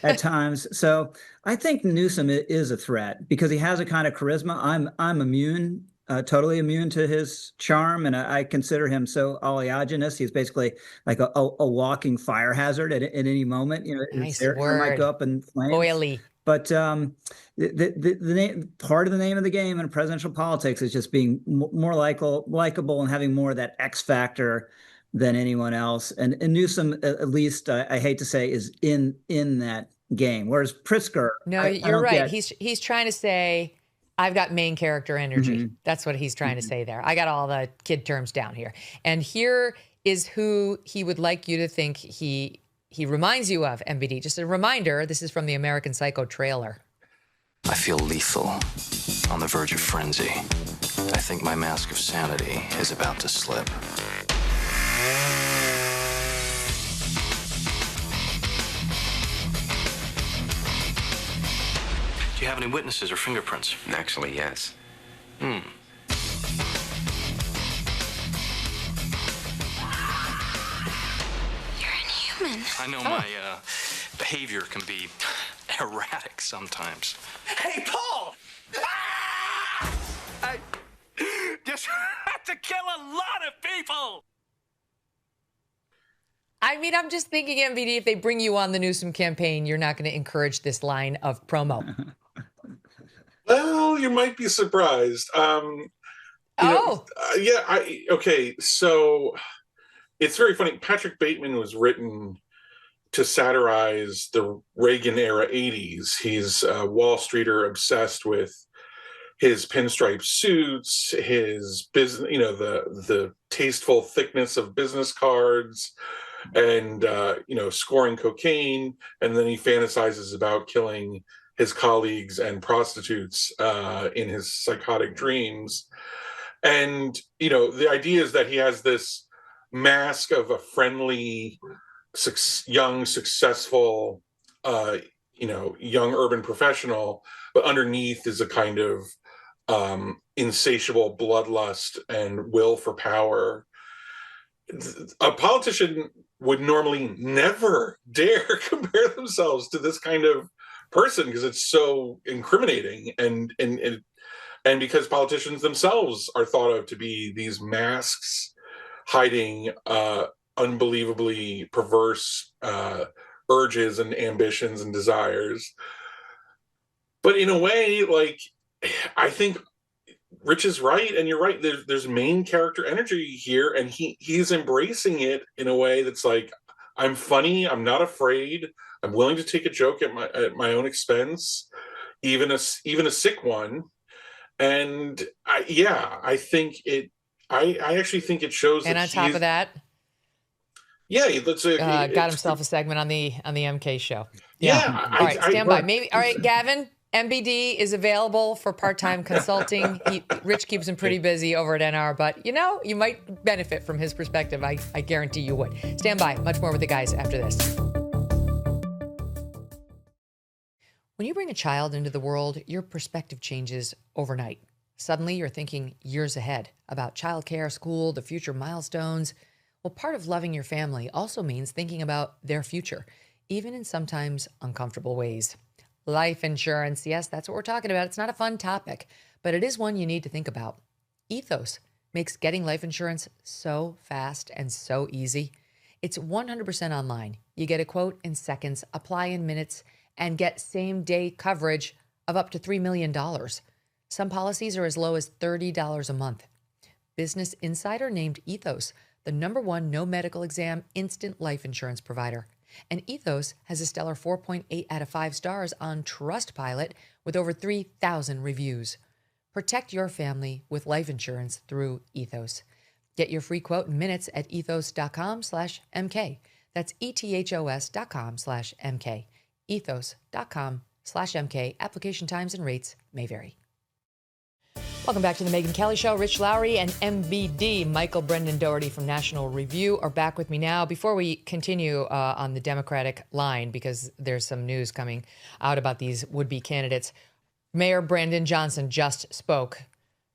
at times. So I think Newsom is a threat because he has a kind of charisma. I'm immune. Totally immune to his charm, and I consider him so oleaginous. He's basically like a walking fire hazard at any moment. You know, nice his hair might go up in flames. Oily. But the name, part of the name of the game in presidential politics is just being more likable and having more of that X factor than anyone else. And Newsom, at least, I hate to say, is in that game. Whereas Pritzker, no, you're right. He's trying to say, I've got main character energy. Mm-hmm. That's what he's trying to say there. I got all the kid terms down here. And here is who he would like you to think he reminds you of, MBD. Just a reminder, this is from the American Psycho trailer. I feel lethal, on the verge of frenzy. I think my mask of sanity is about to slip. Do you have any witnesses or fingerprints? Actually, yes. Hmm. You're inhuman. I know my behavior can be erratic sometimes. Hey, Paul! I just had to kill a lot of people! I mean, I'm just thinking, MVD, if they bring you on the Newsom campaign, you're not going to encourage this line of promo. Well, you might be surprised. Okay. So it's very funny. Patrick Bateman was written to satirize the Reagan era 80s. He's a Wall Streeter obsessed with his pinstripe suits, his business, you know, the tasteful thickness of business cards, and scoring cocaine, and then he fantasizes about killing his colleagues and prostitutes in his psychotic dreams. And the idea is that he has this mask of a friendly, young, successful, young urban professional, but underneath is a kind of insatiable bloodlust and will for power. A politician would normally never dare compare themselves to this kind of person because it's so incriminating, and because politicians themselves are thought of to be these masks hiding unbelievably perverse urges and ambitions and desires. But in a way, like, I think Rich is right, and you're right. There's main character energy here, and he's embracing it in a way that's like, I'm funny, I'm not afraid, I'm willing to take a joke at my own expense, even a sick one. And I think it. I actually think it shows. And on top of that, Yeah, let's got himself a segment on the MK show. Yeah. All right, stand by. Maybe. All right, Gavin. MBD is available for part-time consulting. Rich keeps him pretty busy over at NR, but you might benefit from his perspective. I guarantee you would. Stand by. Much more with the guys after this. When you bring a child into the world, your perspective changes overnight. Suddenly, you're thinking years ahead about childcare, school, the future milestones. Well, part of loving your family also means thinking about their future, even in sometimes uncomfortable ways. Life insurance, yes, that's what we're talking about. It's not a fun topic, but it is one you need to think about. Ethos makes getting life insurance so fast and so easy. It's 100% online. You get a quote in seconds, apply in minutes, and get same-day coverage of up to $3 million. Some policies are as low as $30 a month. Business Insider named Ethos the #1 no medical exam instant life insurance provider. And Ethos has a stellar 4.8 out of 5 stars on Trustpilot with over 3,000 reviews. Protect your family with life insurance through Ethos. Get your free quote in minutes at ethos.com/MK. That's ethos.com/MK. ethos.com/MK. Application times and rates may vary. Welcome back to the Megyn Kelly Show. Rich Lowry and MBD, Michael Brendan Dougherty from National Review, are back with me now. Before we continue on the Democratic line, because there's some news coming out about these would-be candidates, Mayor Brandon Johnson just spoke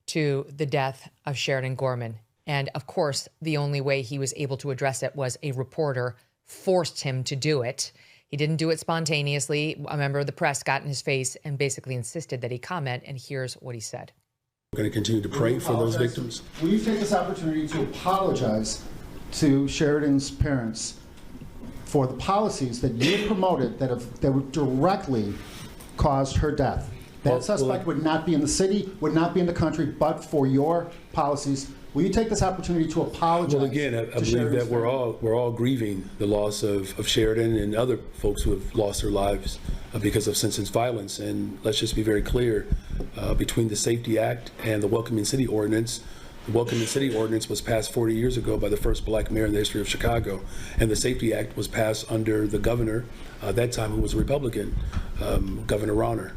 to the death of Sheridan Gorman. And of course, the only way he was able to address it was a reporter forced him to do it. He didn't do it spontaneously. A member of the press got in his face and basically insisted that he comment. And here's what he said. We're going to continue to pray for those victims. Will you take this opportunity to apologize to Sheridan's parents for the policies that you promoted that directly caused her death? That suspect would not be in the city, would not be in the country, but for your policies. Will you take this opportunity to apologize? Well, again, I believe that we're all grieving the loss of Sheridan and other folks who have lost their lives because of senseless violence. And let's just be very clear, between the Safety Act and the Welcoming City Ordinance, the Welcoming City Ordinance was passed 40 years ago by the first black mayor in the history of Chicago. And the Safety Act was passed under the governor, at that time, who was a Republican, Governor Rauner.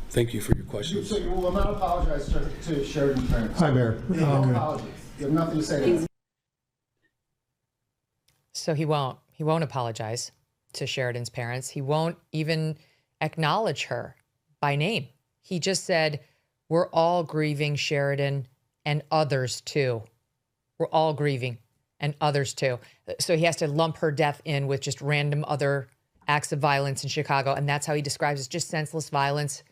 Thank you for your questions. So you will not apologize to Sheridan's parents? Hi, Mayor. No apologies. You have nothing to say to that. So he won't apologize to Sheridan's parents. He won't even acknowledge her by name. He just said, we're all grieving Sheridan and others too. We're all grieving and others too. So he has to lump her death in with just random other acts of violence in Chicago. And that's how he describes it, just senseless violence.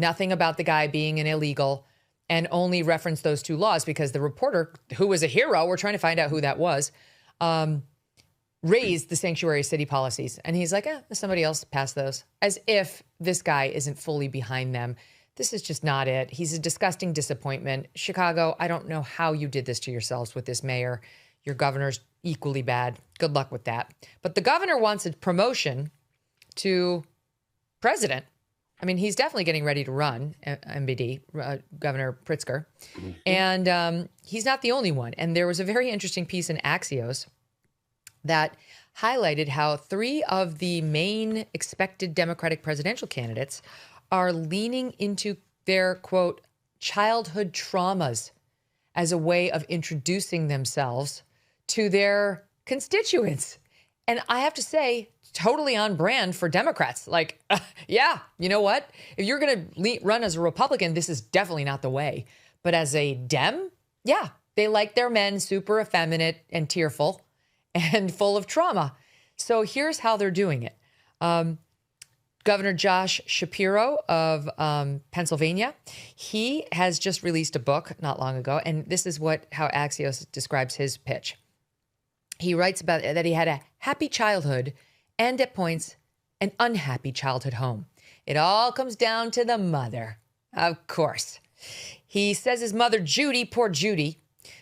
Nothing about the guy being an illegal, and only reference those two laws because the reporter, who was a hero, we're trying to find out who that was, raised the sanctuary city policies. And he's like, somebody else passed those. As if this guy isn't fully behind them. This is just not it. He's a disgusting disappointment. Chicago, I don't know how you did this to yourselves with this mayor. Your governor's equally bad. Good luck with that. But the governor wants a promotion to president. I mean, he's definitely getting ready to run, MBD, Governor Pritzker. Mm-hmm. And he's not the only one. And there was a very interesting piece in Axios that highlighted how 3 of the main expected Democratic presidential candidates are leaning into their, quote, childhood traumas as a way of introducing themselves to their constituents. And I have to say, totally on brand for Democrats. Like, yeah, you know what? If you're going to run as a Republican, this is definitely not the way. But as a Dem, yeah, they like their men super effeminate and tearful and full of trauma. So here's how they're doing it. Governor Josh Shapiro of Pennsylvania, he has just released a book not long ago. And this is how Axios describes his pitch. He writes about that he had a happy childhood and at points, an unhappy childhood home. It all comes down to the mother, of course. He says his mother, Judy, poor Judy,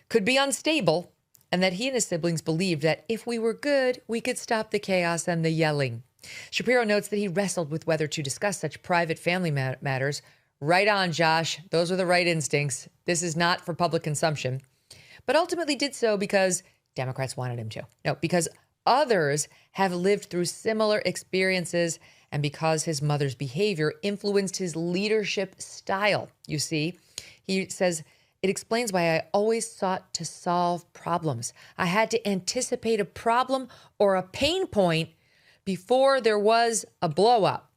could be unstable, and that he and his siblings believed that if we were good, we could stop the chaos and the yelling. Shapiro notes that he wrestled with whether to discuss such private family matters. Right on, Josh. Those are the right instincts. This is not for public consumption. But ultimately did so because Democrats wanted him to. No, because others have lived through similar experiences and because his mother's behavior influenced his leadership style. You see, he says, it explains why I always sought to solve problems. I had to anticipate a problem or a pain point before there was a blow up.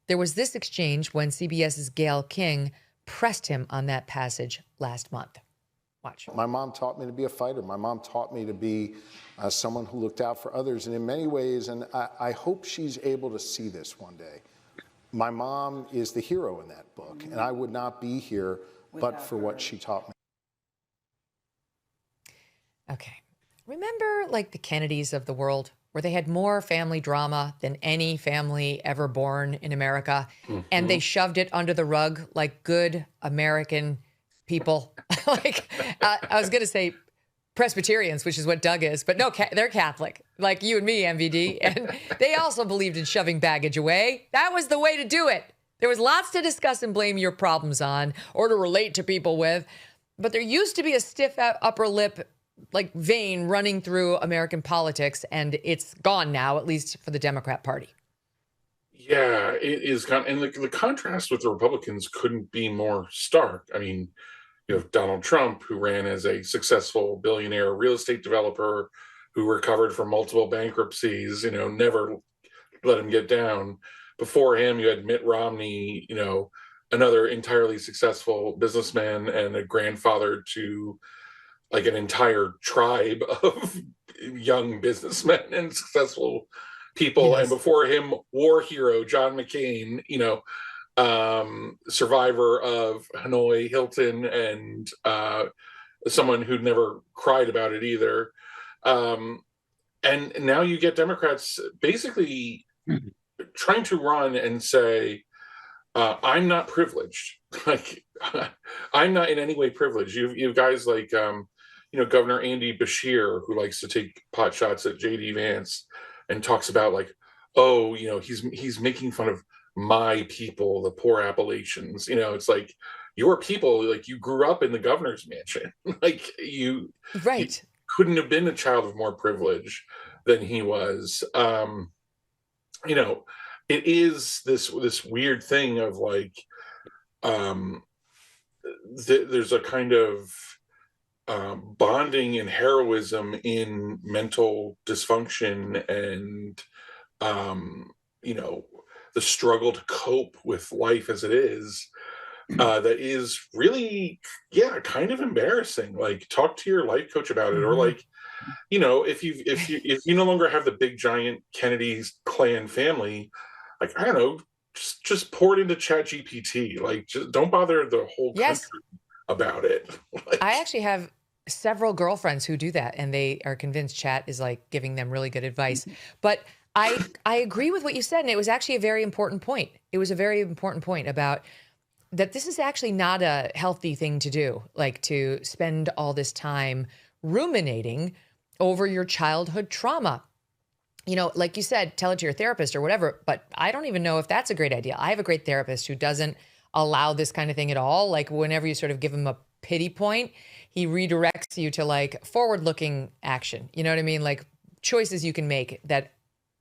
There was this exchange when CBS's Gayle King pressed him on that passage last month. Watch. My mom taught me to be a fighter. My mom taught me to be someone who looked out for others. And in many ways, and I hope she's able to see this one day, my mom is the hero in that book. And I would not be here but for what she taught me. Okay. Remember like the Kennedys of the world, where they had more family drama than any family ever born in America, and they shoved it under the rug like good American people. I was going to say Presbyterians, which is what Doug is, but no, they're Catholic, like you and me, MVD, and they also believed in shoving baggage away. That was the way to do it. There was lots to discuss and blame your problems on or to relate to people with, but there used to be a stiff upper lip like vein running through American politics, and it's gone now, at least for the Democrat Party. Yeah, it is gone. And the contrast with the Republicans couldn't be more stark. I mean, you have Donald Trump, who ran as a successful billionaire real estate developer who recovered from multiple bankruptcies, never let him get down. Before him, you had Mitt Romney, another entirely successful businessman and a grandfather to like an entire tribe of young businessmen and successful people. Yes. And before him, war hero John McCain, survivor of Hanoi, Hilton, and someone who'd never cried about it either. And now you get Democrats basically trying to run and say, I'm not privileged. Like, I'm not in any way privileged. You've guys like, Governor Andy Beshear, who likes to take pot shots at J.D. Vance and talks about like, he's making fun of my people, the poor Appalachians. It's like your people, like you grew up in the governor's mansion. Like you couldn't have been a child of more privilege than he was. It is this weird thing of like, there's a kind of bonding and heroism in mental dysfunction and, the struggle to cope with life as it is, that is really, kind of embarrassing. Like talk to your life coach about it, or like, if you no longer have the big giant Kennedy's clan family, like, I don't know, just pour it into ChatGPT. Like just don't bother the whole country about it. Like, I actually have several girlfriends who do that, and they are convinced Chat is like giving them really good advice. But I agree with what you said, and it was actually a very important point. It was a very important point about that this is actually not a healthy thing to do, like to spend all this time ruminating over your childhood trauma. Like you said, tell it to your therapist or whatever, but I don't even know if that's a great idea. I have a great therapist who doesn't allow this kind of thing at all. Like whenever you sort of give him a pity point, he redirects you to like forward-looking action. You know what I mean? Like choices you can make that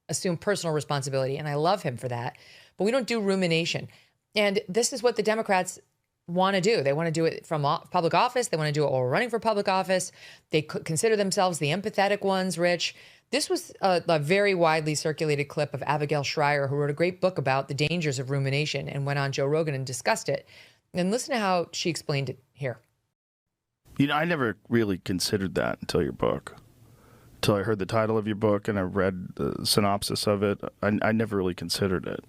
assume personal responsibility. And I love him for that. But we don't do rumination. And this is what the Democrats want to do. They want to do it from public office. They want to do it while running for public office. They consider themselves the empathetic ones, Rich. This was a very widely circulated clip of Abigail Shrier, who wrote a great book about the dangers of rumination and went on Joe Rogan and discussed it. And listen to how she explained it here. I never really considered that until your book. Until I heard the title of your book and I read the synopsis of it. I never really considered it.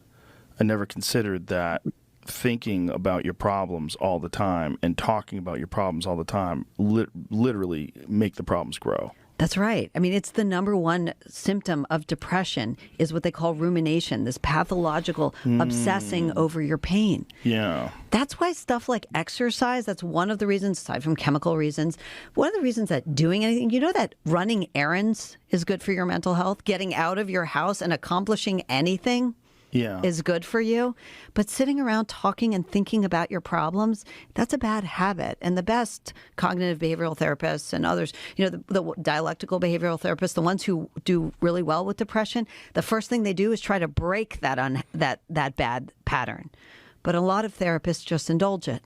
I never considered that thinking about your problems all the time and talking about your problems all the time literally make the problems grow. That's right. I mean, it's the number one symptom of depression is what they call rumination, this pathological obsessing over your pain. Yeah. That's why stuff like exercise, that's one of the reasons, aside from chemical reasons, one of the reasons that doing anything, that running errands is good for your mental health, getting out of your house and accomplishing anything is good for you. But sitting around talking and thinking about your problems, that's a bad habit. And the best cognitive behavioral therapists and others, the dialectical behavioral therapists, the ones who do really well with depression, the first thing they do is try to break that bad pattern. But a lot of therapists just indulge it.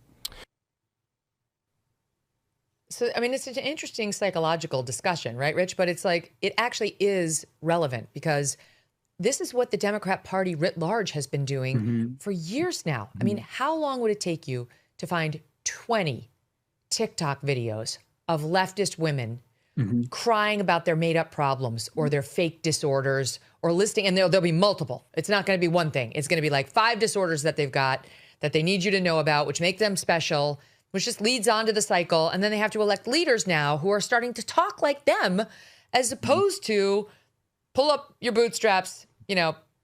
So, I mean, it's an interesting psychological discussion, right, Rich? But it's like, it actually is relevant because this is what the Democrat Party writ large has been doing for years now. I mean, how long would it take you to find 20 TikTok videos of leftist women crying about their made up problems or their fake disorders or listing, and there'll be multiple. It's not going to be one thing. It's going to be like 5 disorders that they've got that they need you to know about, which make them special, which just leads on to the cycle. And then they have to elect leaders now who are starting to talk like them, as opposed to pull up your bootstraps,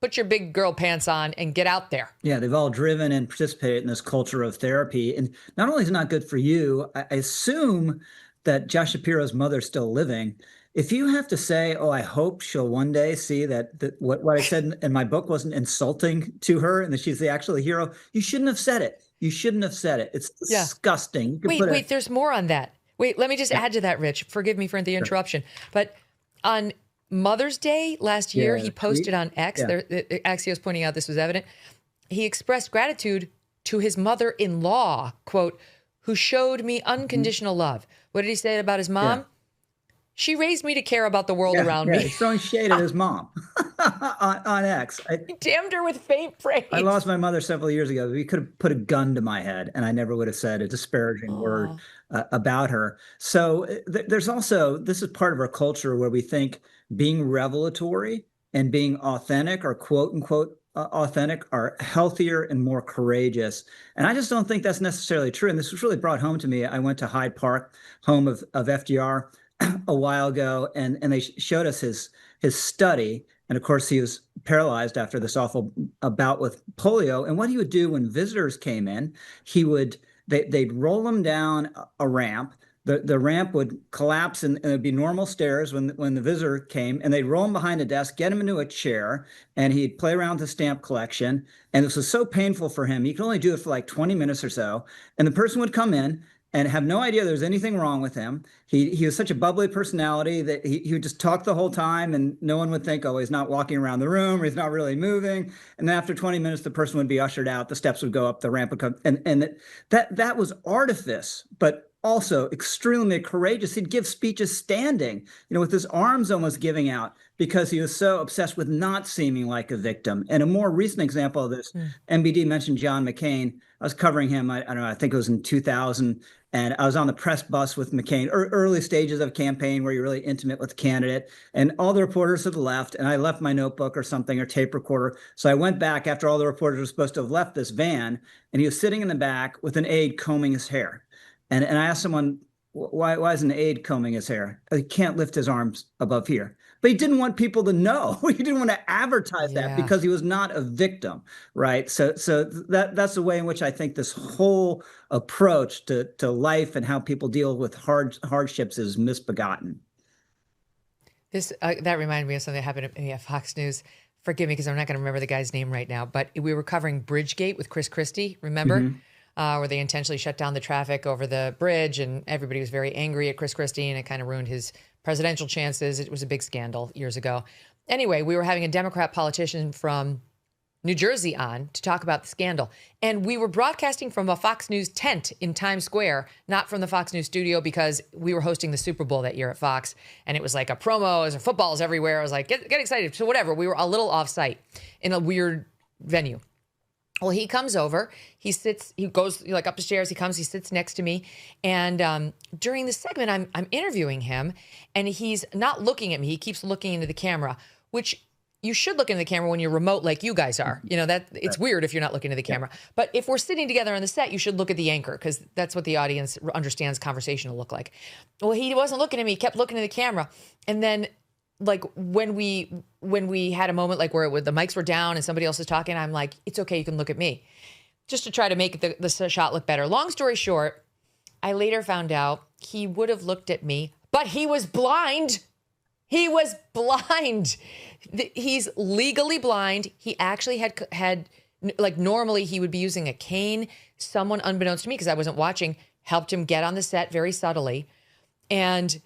put your big girl pants on and get out there. Yeah, they've all driven and participated in this culture of therapy. And not only is it not good for you, I assume that Josh Shapiro's mother's still living. If you have to say, I hope she'll one day see that what I said in my book wasn't insulting to her and that she's the actual hero, you shouldn't have said it. You shouldn't have said it. It's disgusting. Wait, there's more on that. Wait, let me just add to that, Rich. Forgive me for the interruption. But on Mother's Day last year, he posted on X, Axios pointing out this was evident, he expressed gratitude to his mother-in-law, quote, who showed me unconditional love. What did he say about his mom? She raised me to care about the world around me. He's throwing shade at his mom on X. He damned her with faint praise. I lost my mother several years ago. We could have put a gun to my head, and I never would have said a disparaging word about her. So there's also, this is part of our culture where we think being revelatory and being authentic or quote unquote authentic are healthier and more courageous. And I just don't think that's necessarily true. And this was really brought home to me. I went to Hyde Park, home of FDR, a while ago, and they showed us his study. And of course, he was paralyzed after this awful bout with polio. And what he would do when visitors came in, they'd roll him down a ramp. The ramp would collapse and it'd be normal stairs when the visitor came, and they'd roll him behind a desk, get him into a chair, and he'd play around with the stamp collection. And this was so painful for him. He could only do it for like 20 minutes or so. And the person would come in and have no idea there was anything wrong with him. He was such a bubbly personality that he would just talk the whole time, and no one would think, he's not walking around the room, or he's not really moving. And then after 20 minutes, the person would be ushered out, the steps would go up, the ramp would come, and that was artifice, but also extremely courageous. He'd give speeches standing, with his arms almost giving out, because he was so obsessed with not seeming like a victim. And a more recent example of this, MBD mentioned John McCain. I was covering him, I don't know, I think it was in 2000, and I was on the press bus with McCain, early stages of campaign where you're really intimate with the candidate, and all the reporters had left, and I left my notebook or something, or tape recorder. So I went back after all the reporters were supposed to have left this van, and he was sitting in the back with an aide combing his hair. And I asked someone, why is an aide combing his hair? He can't lift his arms above here. But he didn't want people to know. He didn't want to advertise that because he was not a victim, right? So that's the way in which I think this whole approach to life and how people deal with hardships is misbegotten. That reminded me of something that happened at Fox News. Forgive me because I'm not going to remember the guy's name right now, but we were covering Bridgegate with Chris Christie, remember? Where they intentionally shut down the traffic over the bridge, and everybody was very angry at Chris Christie, and it kind of ruined his presidential chances. It was a big scandal years ago. Anyway, we were having a Democrat politician from New Jersey on to talk about the scandal. And we were broadcasting from a Fox News tent in Times Square, not from the Fox News studio, because we were hosting the Super Bowl that year at Fox. And it was like a promo, there was footballs everywhere. I was like, get excited. So whatever, we were a little off site in a weird venue. Well, he comes over, he goes like up the stairs, he sits next to me. And during the segment, I'm interviewing him, and he's not looking at me. He keeps looking into the camera, which you should look into the camera when you're remote like you guys are. It's weird if you're not looking at the camera. But if we're sitting together on the set, you should look at the anchor, because that's what the audience understands conversation to look like. Well, he wasn't looking at me, he kept looking at the camera. And then like when we had a moment like where the mics were down and somebody else was talking, I'm like, it's okay, you can look at me, just to try to make the shot look better. Long story short, I later found out he would have looked at me, but he was blind. He was blind. He's legally blind. He actually had like normally he would be using a cane. Someone, unbeknownst to me, because I wasn't watching, helped him get on the set very subtly. And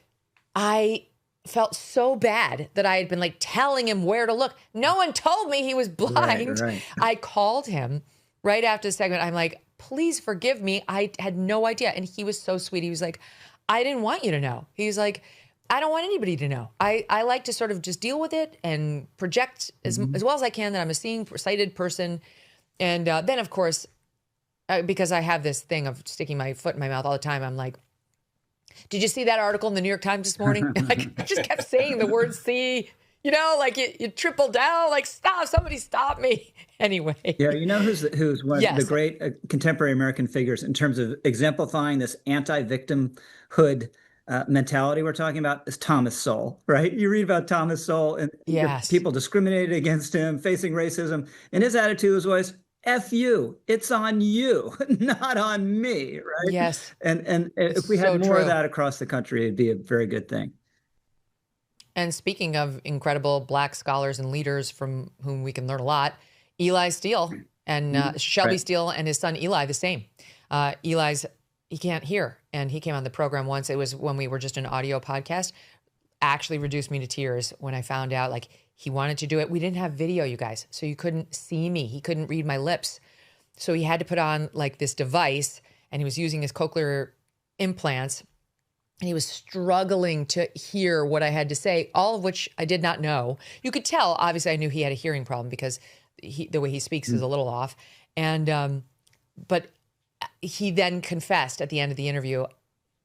I felt so bad that I had been like telling him where to look. No one told me he was blind. Right. I called him right after the segment. I'm like, please forgive me. I had no idea. And he was so sweet. He was like, I didn't want you to know. He was like, I don't want anybody to know. I like to sort of just deal with it and project as well as I can that I'm a seeing, sighted person. And then, of course, because I have this thing of sticking my foot in my mouth all the time, I'm like, did you see that article in the New York Times this morning? Like, I just kept saying the word see, like you triple down, like, stop, somebody stop me. Anyway. Yeah, you know who's one of the great contemporary American figures in terms of exemplifying this anti-victimhood mentality we're talking about is Thomas Sowell, right? You read about Thomas Sowell and people discriminated against him, facing racism, and his attitude was always, F you, it's on you, not on me, right? Yes. And if we had more of that across the country, it'd be a very good thing. And speaking of incredible Black scholars and leaders from whom we can learn a lot, Eli Steele and Shelby Steele and his son Eli, the same. He can't hear. And he came on the program once. It was when we were just an audio podcast. Actually reduced me to tears when I found out, like, he wanted to do it. We didn't have video, you guys, so you couldn't see me. He couldn't read my lips. So he had to put on like this device, and he was using his cochlear implants, and he was struggling to hear what I had to say, all of which I did not know. You could tell, obviously I knew he had a hearing problem because the way he speaks is a little off. And, but he then confessed at the end of the interview,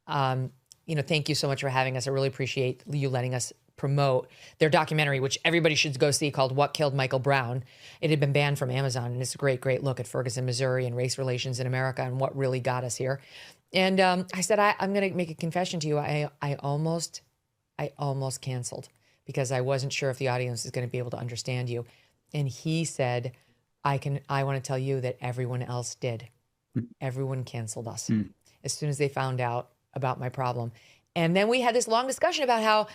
thank you so much for having us. I really appreciate you letting us promote their documentary, which everybody should go see, called What Killed Michael Brown. It had been banned from Amazon, and it's a great, great look at Ferguson, Missouri, and race relations in America and what really got us here. And I said, I'm going to make a confession to you. I almost canceled because I wasn't sure if the audience is going to be able to understand you. And he said, I want to tell you that everyone else did. Everyone canceled us as soon as they found out about my problem. And then we had this long discussion about how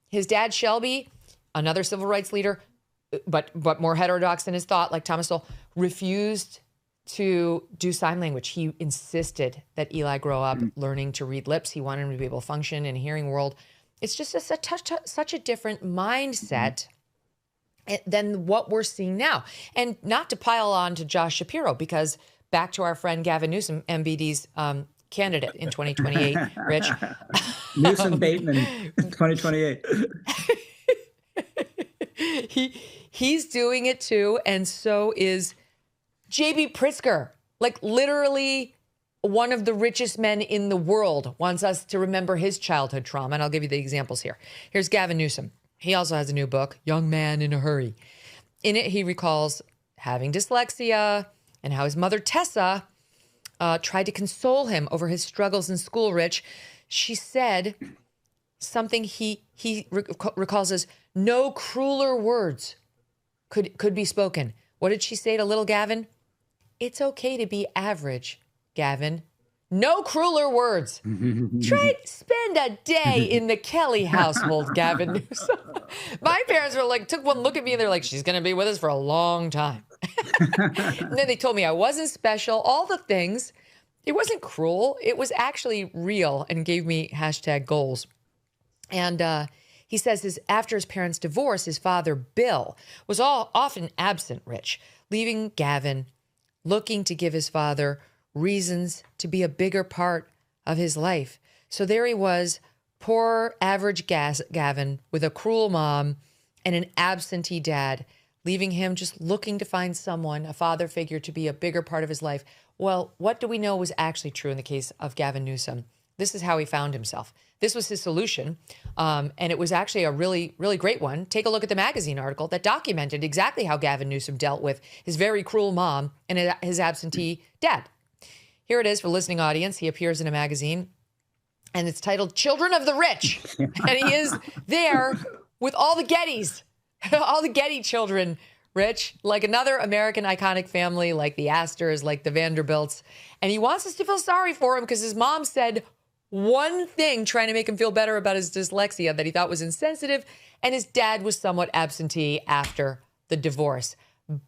his dad, Shelby, another civil rights leader, but more heterodox than his thought, like Thomas Sowell, refused to do sign language. He insisted that Eli grow up learning to read lips. He wanted him to be able to function in a hearing world. It's just such a different mindset than what we're seeing now. And not to pile on to Josh Shapiro, because back to our friend Gavin Newsom, MBD's candidate in 2028, Rich. Newsom Bateman, 2028. He's doing it too, and so is J.B. Pritzker. Like, literally one of the richest men in the world wants us to remember his childhood trauma, and I'll give you the examples here. Here's Gavin Newsom. He also has a new book, Young Man in a Hurry. In it, he recalls having dyslexia and how his mother, Tessa, tried to console him over his struggles in school, Rich. She said something he recalls as, no crueler words could be spoken. What did she say to little Gavin? It's okay to be average, Gavin. No crueler words. Spend a day in the Kelly household, Gavin Newsom. My parents were like, took one look at me and they're like, she's going to be with us for a long time. And then they told me I wasn't special, all the things. It wasn't cruel. It was actually real, and gave me #goals. And he says after his parents' divorce, his father, Bill, was often absent, Rich, leaving Gavin looking to give his father reasons to be a bigger part of his life. So there he was, poor average Gavin, with a cruel mom and an absentee dad, leaving him just looking to find someone, a father figure, to be a bigger part of his life. Well, what do we know was actually true in the case of Gavin Newsom? This is how he found himself. This was his solution, and it was actually a really, really great one. Take a look at the magazine article that documented exactly how Gavin Newsom dealt with his very cruel mom and his absentee dad. Here it is for listening audience. He appears in a magazine, and it's titled Children of the Rich. And he is there with all the Gettys, all the Getty children, Rich, like another American iconic family, like the Astors, like the Vanderbilts. And he wants us to feel sorry for him because his mom said one thing trying to make him feel better about his dyslexia that he thought was insensitive, and his dad was somewhat absentee after the divorce.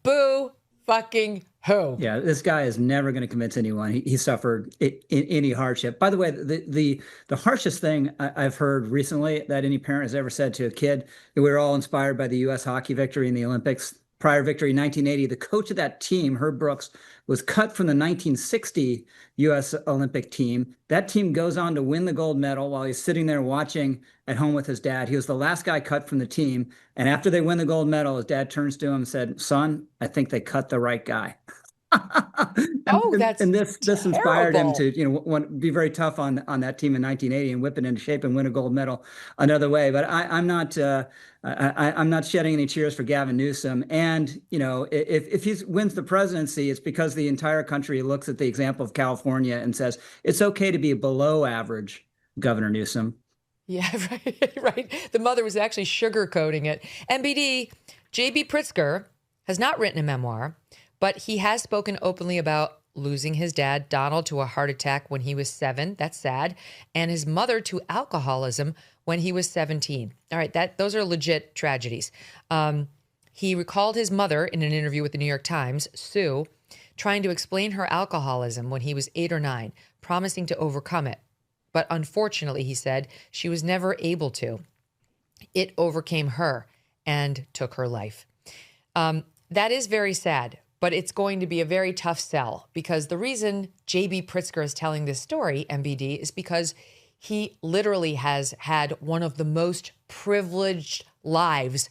Boo fucking who? Yeah, this guy is never going to convince anyone. He suffered any hardship. By the way, the harshest thing I've heard recently that any parent has ever said to a kid, that we were all inspired by the U.S. hockey victory in the Olympics. Prior victory in 1980, the coach of that team, Herb Brooks, was cut from the 1960 U.S. Olympic team. That team goes on to win the gold medal while he's sitting there watching at home with his dad. He was the last guy cut from the team. And after they win the gold medal, his dad turns to him and said, "Son, I think they cut the right guy." That's and this inspired him terrible. to want to be very tough on that team in 1980 and whip it into shape and win a gold medal another way. But I'm not shedding any tears for Gavin Newsom. And if he wins the presidency, it's because the entire country looks at the example of California and says it's okay to be below average, Governor Newsom. Yeah, right. The mother was actually sugarcoating it. MBD, J.B. Pritzker has not written a memoir, but he has spoken openly about losing his dad, Donald, to a heart attack when he was 7. That's sad. And his mother to alcoholism when he was 17. All right, those are legit tragedies. He recalled his mother in an interview with the New York Times, Sue, trying to explain her alcoholism when he was 8 or 9, promising to overcome it. But unfortunately, he said, she was never able to. It overcame her and took her life. That is very sad. But it's going to be a very tough sell, because the reason J.B. Pritzker is telling this story, MBD, is because he literally has had one of the most privileged lives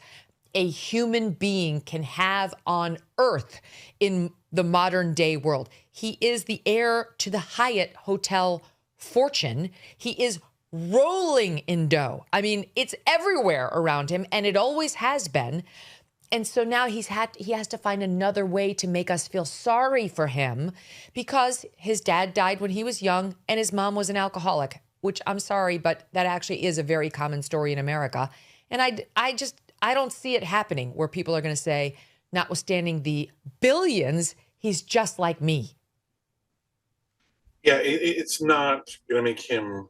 a human being can have on earth in the modern day world. He is the heir to the Hyatt Hotel fortune. He is rolling in dough. I mean, it's everywhere around him, and it always has been. And so now he has to find another way to make us feel sorry for him, because his dad died when he was young and his mom was an alcoholic, which I'm sorry, but that actually is a very common story in America. And I don't see it happening where people are going to say, notwithstanding the billions, he's just like me. Yeah, it's not going to make him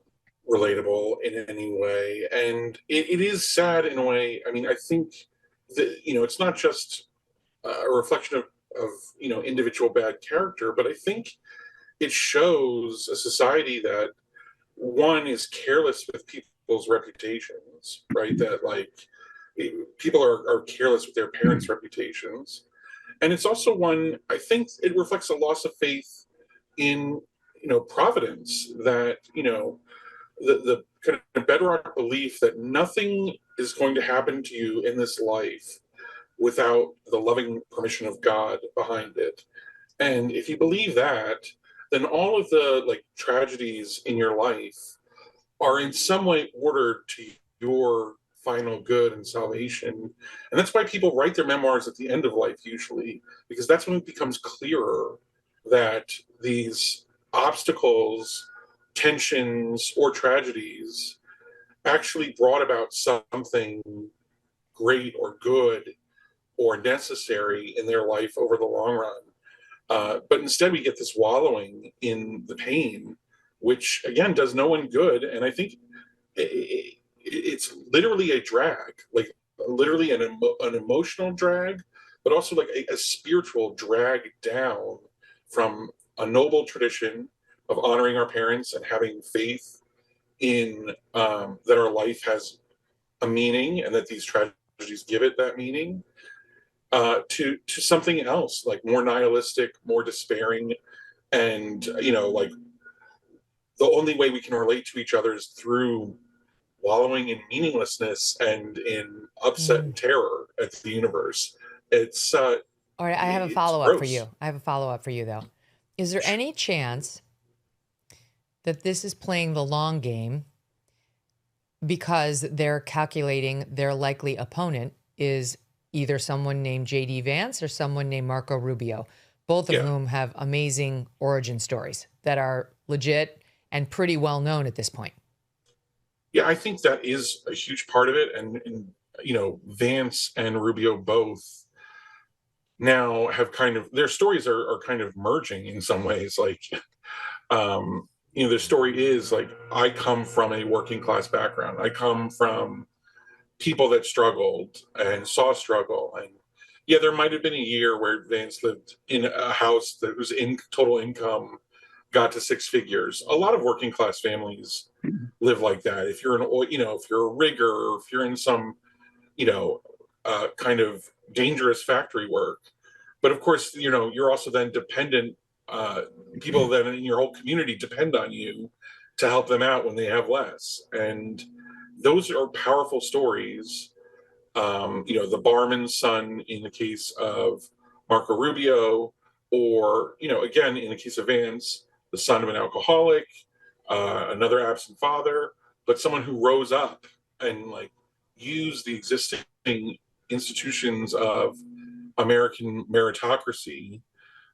relatable in any way. And it is sad in a way. I mean, I think it's not just a reflection of individual bad character, but I think it shows a society that, one, is careless with people's reputations, right? That people are careless with their parents' reputations. And it's also one, I think it reflects a loss of faith in, providence, that, the kind of bedrock belief that nothing is going to happen to you in this life without the loving permission of God behind it. And if you believe that, then all of the tragedies in your life are in some way ordered to your final good and salvation. And that's why people write their memoirs at the end of life usually, because that's when it becomes clearer that these obstacles, tensions, or tragedies actually brought about something great or good or necessary in their life over the long run. But instead we get this wallowing in the pain, which again does no one good. And I think it's literally a drag, literally an emotional drag, but also a spiritual drag down from a noble tradition of honoring our parents and having faith in that our life has a meaning and that these tragedies give it that meaning, to something else, more nihilistic, more despairing, and the only way we can relate to each other is through wallowing in meaninglessness and in upset and terror at the universe. It's all right. I have a follow-up for you. I have a follow-up for you, though. Is there any chance that this is playing the long game because they're calculating their likely opponent is either someone named J.D. Vance or someone named Marco Rubio, both of whom have amazing origin stories that are legit and pretty well known at this point? Yeah, I think that is a huge part of it. And Vance and Rubio both now have their stories are kind of merging in some ways. the story is like, I come from a working class background. I come from people that struggled and saw struggle. And yeah, there might have been a year where Vance lived in a house that was in total income got to six figures. A lot of working class families live like that. If you're if you're a rigger, or if you're in some, kind of dangerous factory work. But of course, you're also then dependent. People that in your whole community depend on you to help them out when they have less. And those are powerful stories. The barman's son in the case of Marco Rubio, or, again, in the case of Vance, the son of an alcoholic, another absent father, but someone who rose up and used the existing institutions of American meritocracy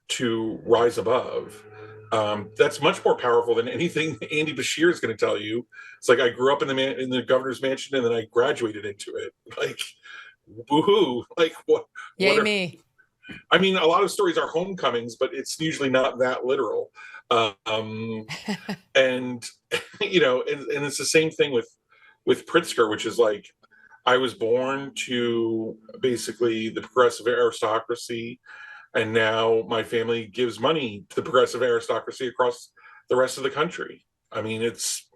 to rise above. That's much more powerful than anything Andy Bashir is going to tell you. It's like, I grew up in the governor's mansion and then I graduated into it. Like, woohoo! Like, what? Yay me! I mean, a lot of stories are homecomings, but it's usually not that literal. And it's the same thing with Pritzker, which is like, I was born to basically the progressive aristocracy, and now my family gives money to the progressive aristocracy across the rest of the country. I mean, it's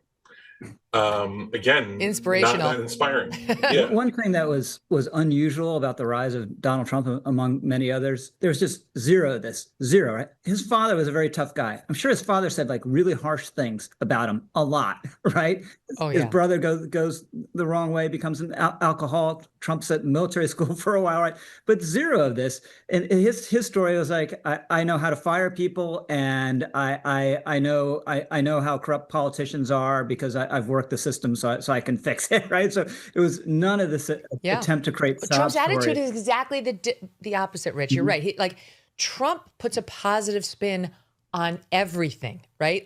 again, inspirational, not that inspiring. Yeah. One thing that was unusual about the rise of Donald Trump, among many others, there was just zero, right? His father was a very tough guy. I'm sure his father said really harsh things about him a lot, right? His brother goes the wrong way, becomes an alcoholic. Trump's at military school for a while, right? But zero of this. And his story was like, I know how to fire people, and I know how corrupt politicians are because I've worked the system, so I can fix it, right? So it was none of this attempt to create Trump's attitude is exactly the opposite, Rich. You're right. Trump puts a positive spin on everything, right?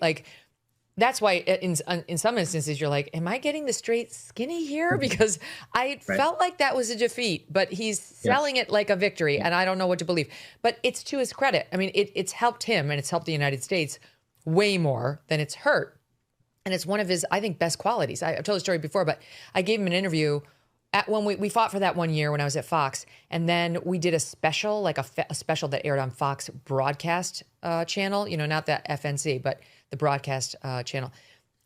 That's why in some instances you're like, am I getting the straight skinny here? Because I felt like that was a defeat, but he's selling it like a victory, and I don't know what to believe. But it's to his credit. I mean, it's helped him, and it's helped the United States way more than it's hurt. And it's one of his, I think, best qualities. I've told the story before, but I gave him an interview when we fought for that 1 year when I was at Fox. And then we did a special, a special that aired on Fox broadcast channel, not that FNC, but the broadcast channel.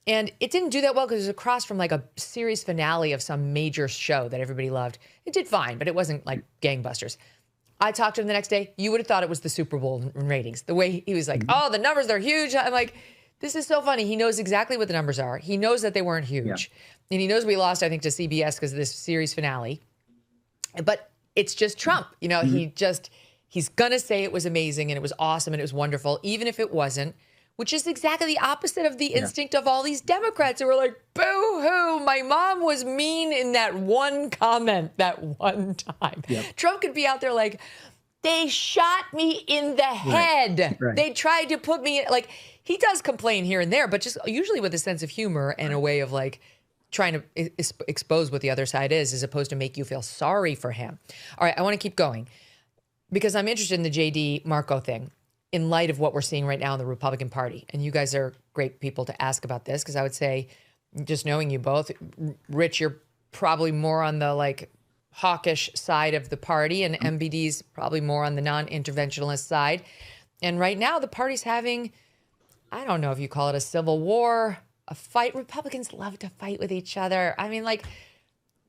And it didn't do that well because it was across from a series finale of some major show that everybody loved. It did fine, but it wasn't like gangbusters. I talked to him the next day. You would have thought it was the Super Bowl in ratings. The way he was like, oh, the numbers, they're huge. I'm like, this is so funny. He knows exactly what the numbers are. He knows that they weren't huge. Yeah. And he knows we lost, I think, to CBS because of this series finale. But it's just Trump. He's going to say it was amazing and it was awesome and it was wonderful, even if it wasn't, which is exactly the opposite of the instinct of all these Democrats who were like, boo-hoo, my mom was mean in that one comment that one time. Yep. Trump could be out there like, they shot me in the head. Right. They tried to put me in, he does complain here and there, but just usually with a sense of humor and a way of trying to expose what the other side is as opposed to make you feel sorry for him. All right, I want to keep going because I'm interested in the J.D. Marco thing in light of what we're seeing right now in the Republican Party. And you guys are great people to ask about this because I would say, just knowing you both, Rich, you're probably more on the hawkish side of the party, and MBD's probably more on the non-interventionalist side. And right now the party's having, I don't know if you call it a civil war, a fight. Republicans love to fight with each other. I mean,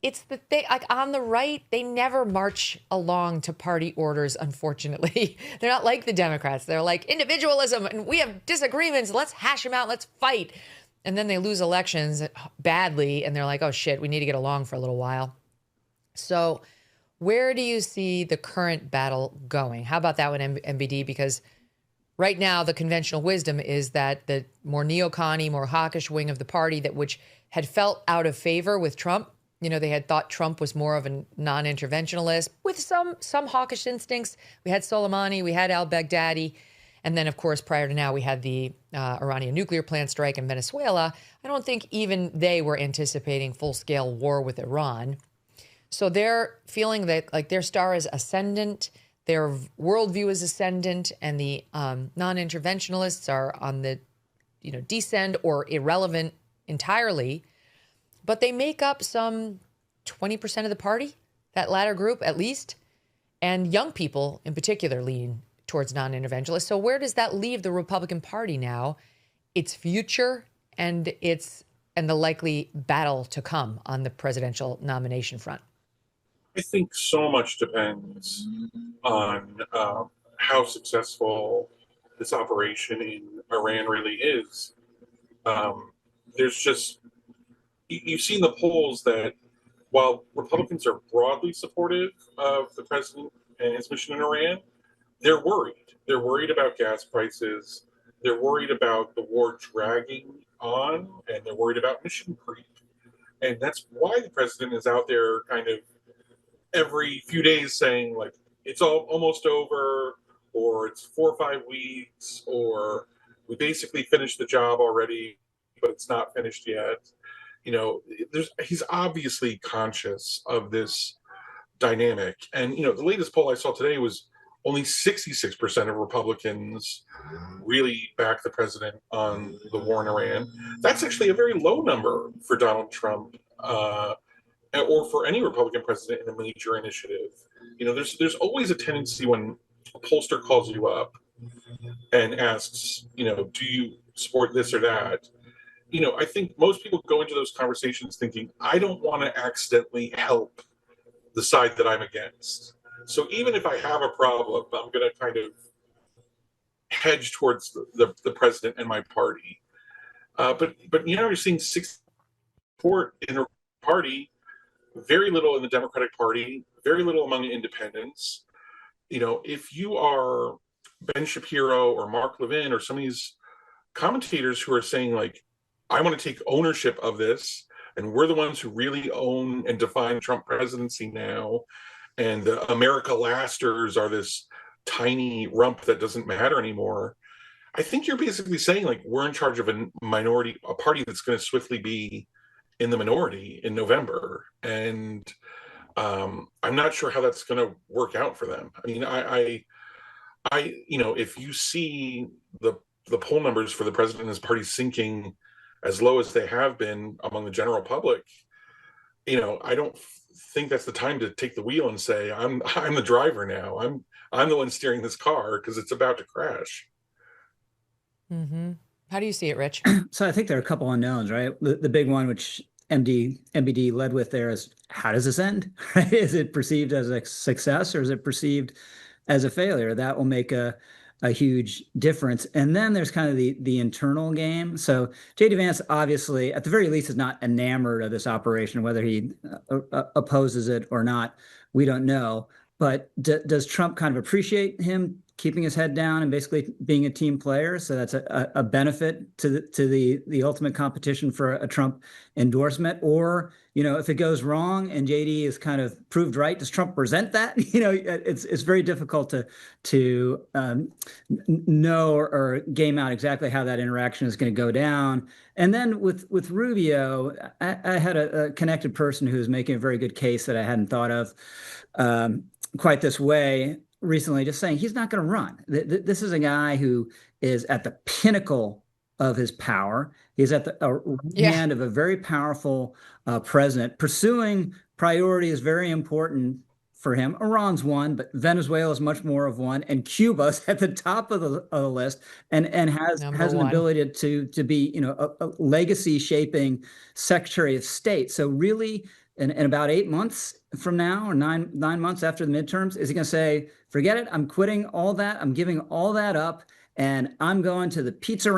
it's the thing, on the right, they never march along to party orders, unfortunately. They're not like the Democrats. They're like individualism and we have disagreements. Let's hash them out. Let's fight. And then they lose elections badly. And they're like, oh shit, we need to get along for a little while. So where do you see the current battle going? How about that one, MBD? Because right now, the conventional wisdom is that the more neocon-y, more hawkish wing of the party which had felt out of favor with Trump, they had thought Trump was more of a non-interventionalist with some hawkish instincts. We had Soleimani, we had al-Baghdadi, and then, of course, prior to now, we had the Iranian nuclear plant strike in Venezuela. I don't think even they were anticipating full-scale war with Iran. So they're feeling that their star is ascendant, their worldview is ascendant, and the non-interventionalists are on the descend or irrelevant entirely, but they make up some 20% of the party, that latter group at least, and young people in particular lean towards non-interventionalists. So where does that leave the Republican Party now, its future and the likely battle to come on the presidential nomination front? I think so much depends on how successful this operation in Iran really is. There's just, you've seen the polls that while Republicans are broadly supportive of the president and his mission in Iran, they're worried. They're worried about gas prices. They're worried about the war dragging on, and they're worried about mission creep. And that's why the president is out there kind of every few days saying, like, it's all almost over, or it's 4 or 5 weeks, or we basically finished the job already, but it's not finished yet. He's obviously conscious of this dynamic. And, the latest poll I saw today was only 66% of Republicans really back the president on the war in Iran. That's actually a very low number for Donald Trump or for any Republican president in a major initiative. There's always a tendency when a pollster calls you up and asks, do you support this or that? I think most people go into those conversations thinking, I don't want to accidentally help the side that I'm against. So even if I have a problem, I'm going to kind of hedge towards the president and my party. But you're seeing 6 support in the party, very little in the Democratic Party, very little among independents. If you are Ben Shapiro or Mark Levin or some of these commentators who are saying, like, I want to take ownership of this, and we're the ones who really own and define Trump presidency now, and the America lasters are this tiny rump that doesn't matter anymore. I think you're basically saying, like, we're in charge of a party that's going to swiftly be in the minority in November. And I'm not sure how that's going to work out for them. I mean, I if you see the poll numbers for the president and his party sinking as low as they have been among the general public, I don't think that's the time to take the wheel and say, I'm the driver now. I'm the one steering this car because it's about to crash. Mm-hmm. How do you see it, Rich? So I think there are a couple unknowns, right? The big one, which MBD led with there, is how does this end? Right? Is it perceived as a success or is it perceived as a failure? That will make a huge difference. And then there's kind of the internal game. So J.D. Vance obviously, at the very least, is not enamored of this operation. Whether he opposes it or not, we don't know. But does Trump kind of appreciate him keeping his head down and basically being a team player? So that's a benefit to the ultimate competition for a Trump endorsement. Or, if it goes wrong and JD is kind of proved right, does Trump resent that? It's very difficult to know or game out exactly how that interaction is going to go down. And then with Rubio, I had a connected person who was making a very good case that I hadn't thought of quite this way recently, just saying he's not going to run. This is a guy who is at the pinnacle of his power. He's at the hand of a very powerful president. Pursuing priority is very important for him. Iran's one, but Venezuela is much more of one, and Cuba's at the top of the list, and has an ability to be a legacy shaping Secretary of State. So really, in about 8 months from now, or nine months after the midterms, is he going to say, forget it, I'm quitting all that, I'm giving all that up, and I'm going to the pizza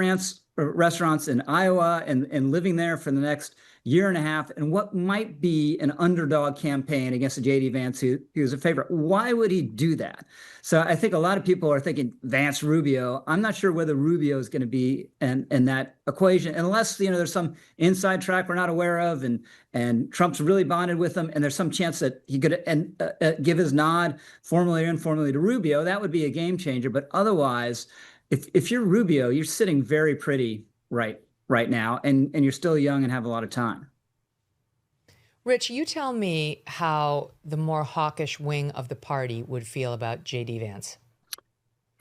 restaurants in Iowa and living there for the next year and a half, and what might be an underdog campaign against a J.D. Vance who's a favorite? Why would he do that? So I think a lot of people are thinking Vance, Rubio. I'm not sure whether Rubio is going to be in that equation, unless there's some inside track we're not aware of, and Trump's really bonded with him, and there's some chance that he could give his nod formally or informally to Rubio. That would be a game changer. But otherwise, if you're Rubio, you're sitting very pretty right now, and you're still young and have a lot of time. Rich, you tell me how the more hawkish wing of the party would feel about J.D. Vance.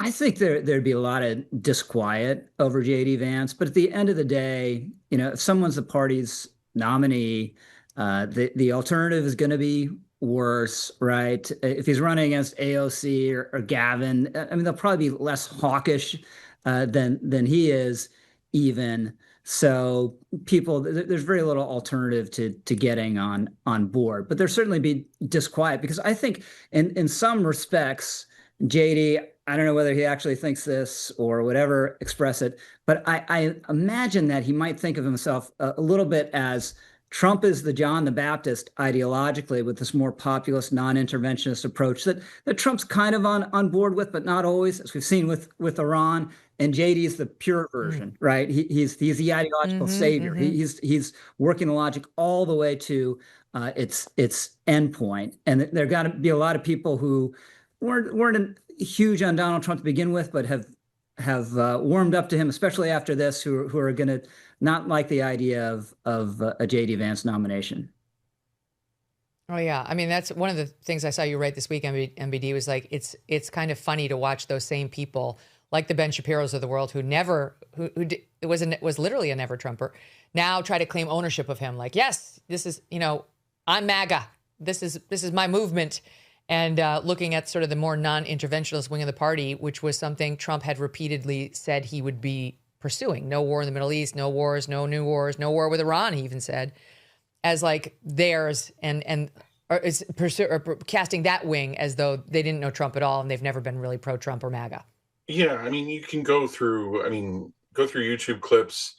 I think there'd be a lot of disquiet over J.D. Vance, but at the end of the day, if someone's the party's nominee, the alternative is going to be worse, right? If he's running against AOC or Gavin, I mean, they'll probably be less hawkish than he is, even. So there's very little alternative to getting on board, but there'll certainly be disquiet because I think in some respects, JD, I don't know whether he actually thinks this or whatever, express it, but I imagine that he might think of himself a little bit as Trump is the John the Baptist ideologically with this more populist, non-interventionist approach that Trump's kind of on board with, but not always, as we've seen with Iran. And JD's the pure version, right? He's the ideological savior. He's working the logic all the way to its end point. And there got to be a lot of people who weren't huge on Donald Trump to begin with, but have warmed up to him, especially after this, who are going to not like the idea of a J.D. Vance nomination. Oh yeah, I mean that's one of the things I saw you write this week. MBD was like it's kind of funny to watch those same people like the Ben Shapiros of the world who was literally a never Trumper now try to claim ownership of him. Like yes, this is I'm MAGA. This is my movement. And looking at sort of the more non-interventionist wing of the party, which was something Trump had repeatedly said he would be pursuing. No war in the Middle East, no wars, no new wars, no war with Iran, he even said, as like theirs or casting that wing as though they didn't know Trump at all and they've never been really pro-Trump or MAGA. Yeah, I mean, you can go through YouTube clips,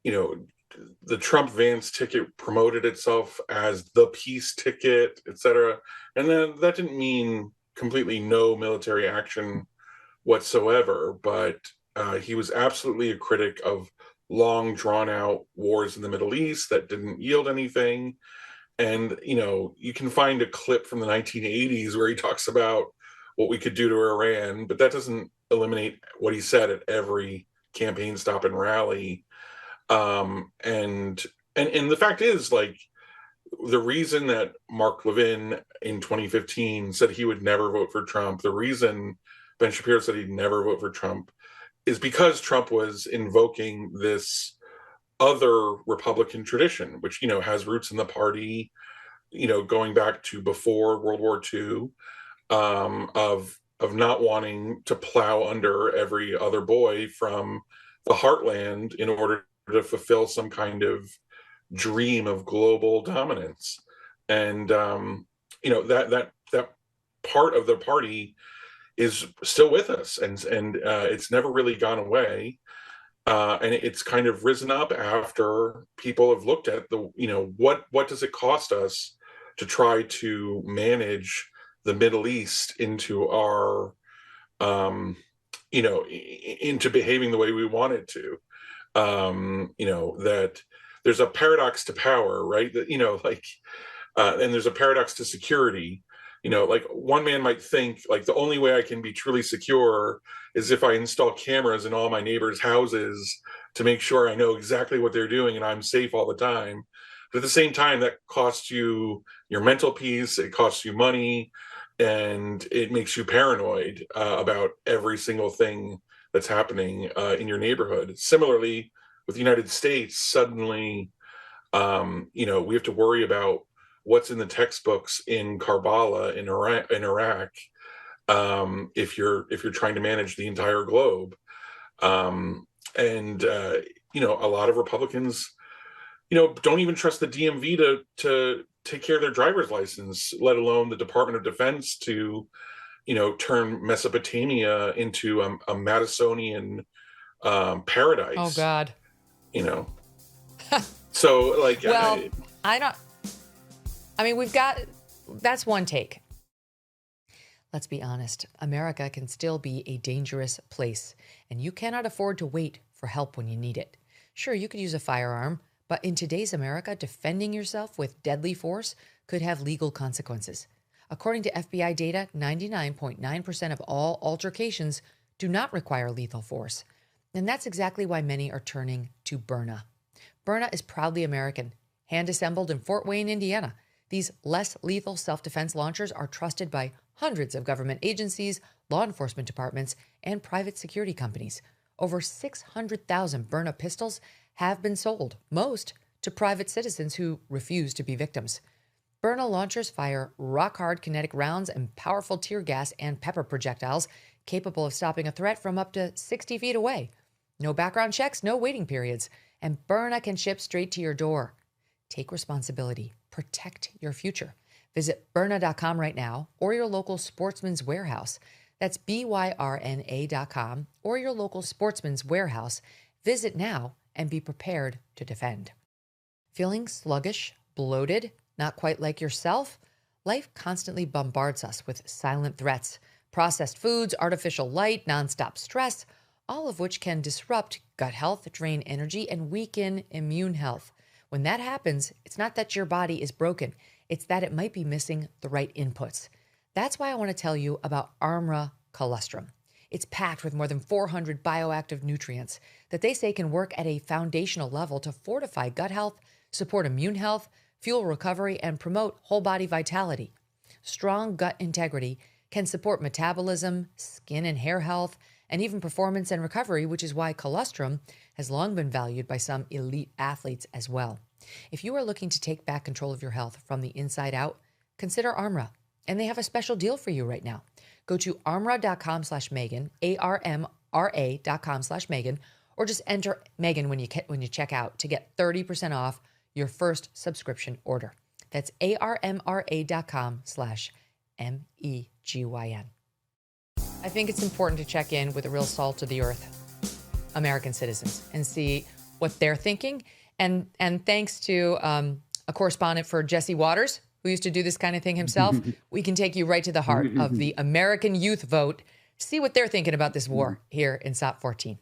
the Trump Vance ticket promoted itself as the peace ticket, et cetera. And then that didn't mean completely no military action whatsoever, but he was absolutely a critic of long drawn out wars in the Middle East that didn't yield anything. And, you can find a clip from the 1980s where he talks about what we could do to Iran, but that doesn't eliminate what he said at every campaign stop and rally. And the fact is, like, the reason that Mark Levin in 2015 said he would never vote for Trump, the reason Ben Shapiro said he'd never vote for Trump, is because Trump was invoking this other Republican tradition, which, has roots in the party, going back to before World War II, of not wanting to plow under every other boy from the heartland in order to fulfill some kind of dream of global dominance. And that part of the party is still with us, and it's never really gone away. And it's kind of risen up after people have looked at what does it cost us to try to manage the Middle East into our into behaving the way we want it to. That there's a paradox to power, right? That, and there's a paradox to security. Like one man might think like the only way I can be truly secure is if I install cameras in all my neighbors' houses to make sure I know exactly what they're doing and I'm safe all the time. But at the same time, that costs you your mental peace, it costs you money, and it makes you paranoid about every single thing that's happening in your neighborhood. Similarly, with the United States, suddenly, we have to worry about what's in the textbooks in Karbala in Iraq, if you're trying to manage the entire globe. A lot of Republicans, don't even trust the DMV to take care of their driver's license, let alone the Department of Defense to, turn Mesopotamia into a Madisonian paradise. Oh God. So like, well, that's one take. Let's be honest. America can still be a dangerous place, and you cannot afford to wait for help when you need it. Sure, you could use a firearm, but in today's America, defending yourself with deadly force could have legal consequences. According to FBI data, 99.9% of all altercations do not require lethal force. And that's exactly why many are turning to Byrna. Byrna is proudly American, hand-assembled in Fort Wayne, Indiana. These less lethal self-defense launchers are trusted by hundreds of government agencies, law enforcement departments, and private security companies. Over 600,000 Byrna pistols have been sold, most to private citizens who refuse to be victims. Byrna launchers fire rock-hard kinetic rounds and powerful tear gas and pepper projectiles capable of stopping a threat from up to 60 feet away. No background checks, no waiting periods, and Byrna can ship straight to your door. Take responsibility. Protect your future. Visit Byrna.com right now or your local Sportsman's Warehouse. That's BYRNA.com or your local Sportsman's Warehouse. Visit now and be prepared to defend. Feeling sluggish, bloated, not quite like yourself? Life constantly bombards us with silent threats. Processed foods, artificial light, nonstop stress, all of which can disrupt gut health, drain energy, and weaken immune health. When that happens, it's not that your body is broken. It's that it might be missing the right inputs. That's why I want to tell you about Armra Colostrum. It's packed with more than 400 bioactive nutrients that they say can work at a foundational level to fortify gut health, support immune health, fuel recovery, and promote whole body vitality. Strong gut integrity can support metabolism, skin and hair health, and even performance and recovery, which is why colostrum has long been valued by some elite athletes as well. If you are looking to take back control of your health from the inside out, consider Armra, and they have a special deal for you right now. Go to armra.com/Megyn, ARMRA.com/Megyn, or just enter Megyn when you check out to get 30% off your first subscription order. That's ARMRA.com/MEGYN. I think it's important to check in with a real salt of the earth American citizens and see what they're thinking. And thanks to a correspondent for Jesse Waters, who used to do this kind of thing himself, we can take you right to the heart of the American youth vote, see what they're thinking about this war here in SOP 14.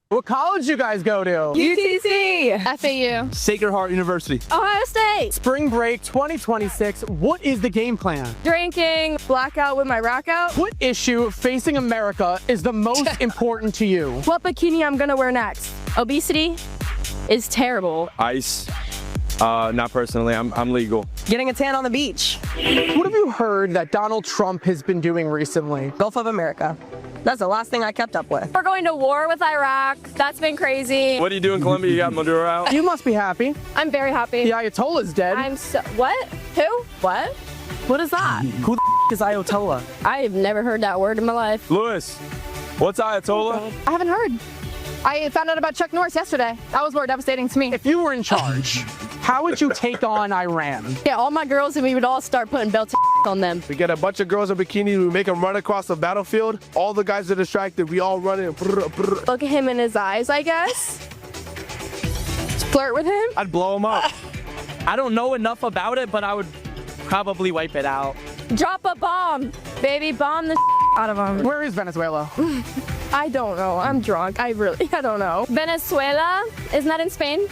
What college you guys go to? UTC, FAU, Sacred Heart University, Ohio State. Spring break 2026. What is the game plan? Drinking, blackout with my rack out. What issue facing America is the most important to you? What bikini I'm gonna wear next? Obesity is terrible. ICE, not personally, I'm legal. Getting a tan on the beach. What have you heard that Donald Trump has been doing recently? Gulf of America. That's the last thing I kept up with. We're going to war with Iraq. That's been crazy. What do you do in Colombia? You got Maduro out? You must be happy. I'm very happy. The Ayatollah's dead. What? Who? What? What is that? Who the is Ayatollah? I've never heard that word in my life. Lewis, what's Ayatollah? I haven't heard. I found out about Chuck Norris yesterday. That was more devastating to me. If you were in charge, how would you take on Iran? Yeah, all my girls and we would all start putting belts on them. We get a bunch of girls in bikinis, we make them run across the battlefield. All the guys are distracted, we all run in. Look at him in his eyes, I guess. Flirt with him. I'd blow him up. I don't know enough about it, but I would probably wipe it out. Drop a bomb, baby, bomb the out of him. Where is Venezuela? I don't know. I'm drunk. I don't know. Venezuela? Isn't that in Spain?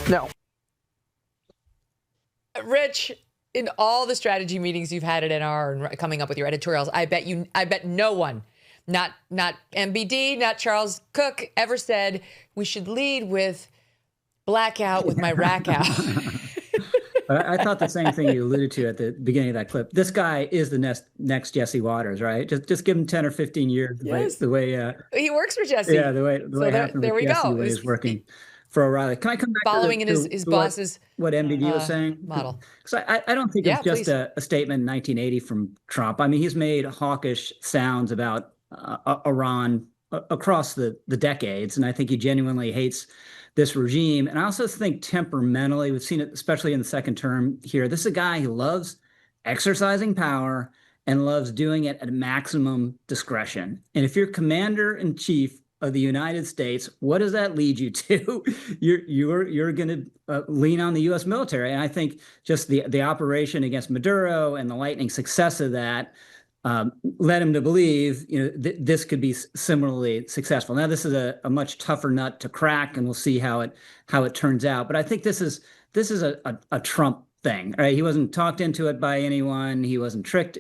No. Rich, in all the strategy meetings you've had at NR and coming up with your editorials, I bet no one, not MBD, not Charles Cook, ever said we should lead with blackout with my rack out. I thought the same thing you alluded to at the beginning of that clip. This guy is the next Jesse Waters, right? Just give him 10 or 15 years. Yes. The way he works for Jesse. Yeah, the way there we go. He's working for O'Reilly. Can I come back following to in his boss's what MBD was saying? Model. Because I don't think it's just a statement in 1980 from Trump. I mean, he's made hawkish sounds about Iran across the decades, and I think he genuinely hates this regime. And I also think temperamentally, we've seen it, especially in the second term here, this is a guy who loves exercising power and loves doing it at maximum discretion. And if you're commander in chief of the United States, what does that lead you to? You're going to lean on the U.S. military. And I think just the operation against Maduro and the lightning success of that led him to believe, this could be similarly successful. Now, this is a much tougher nut to crack, and we'll see how it turns out. But I think this is a Trump thing, right? He wasn't talked into it by anyone. He wasn't tricked.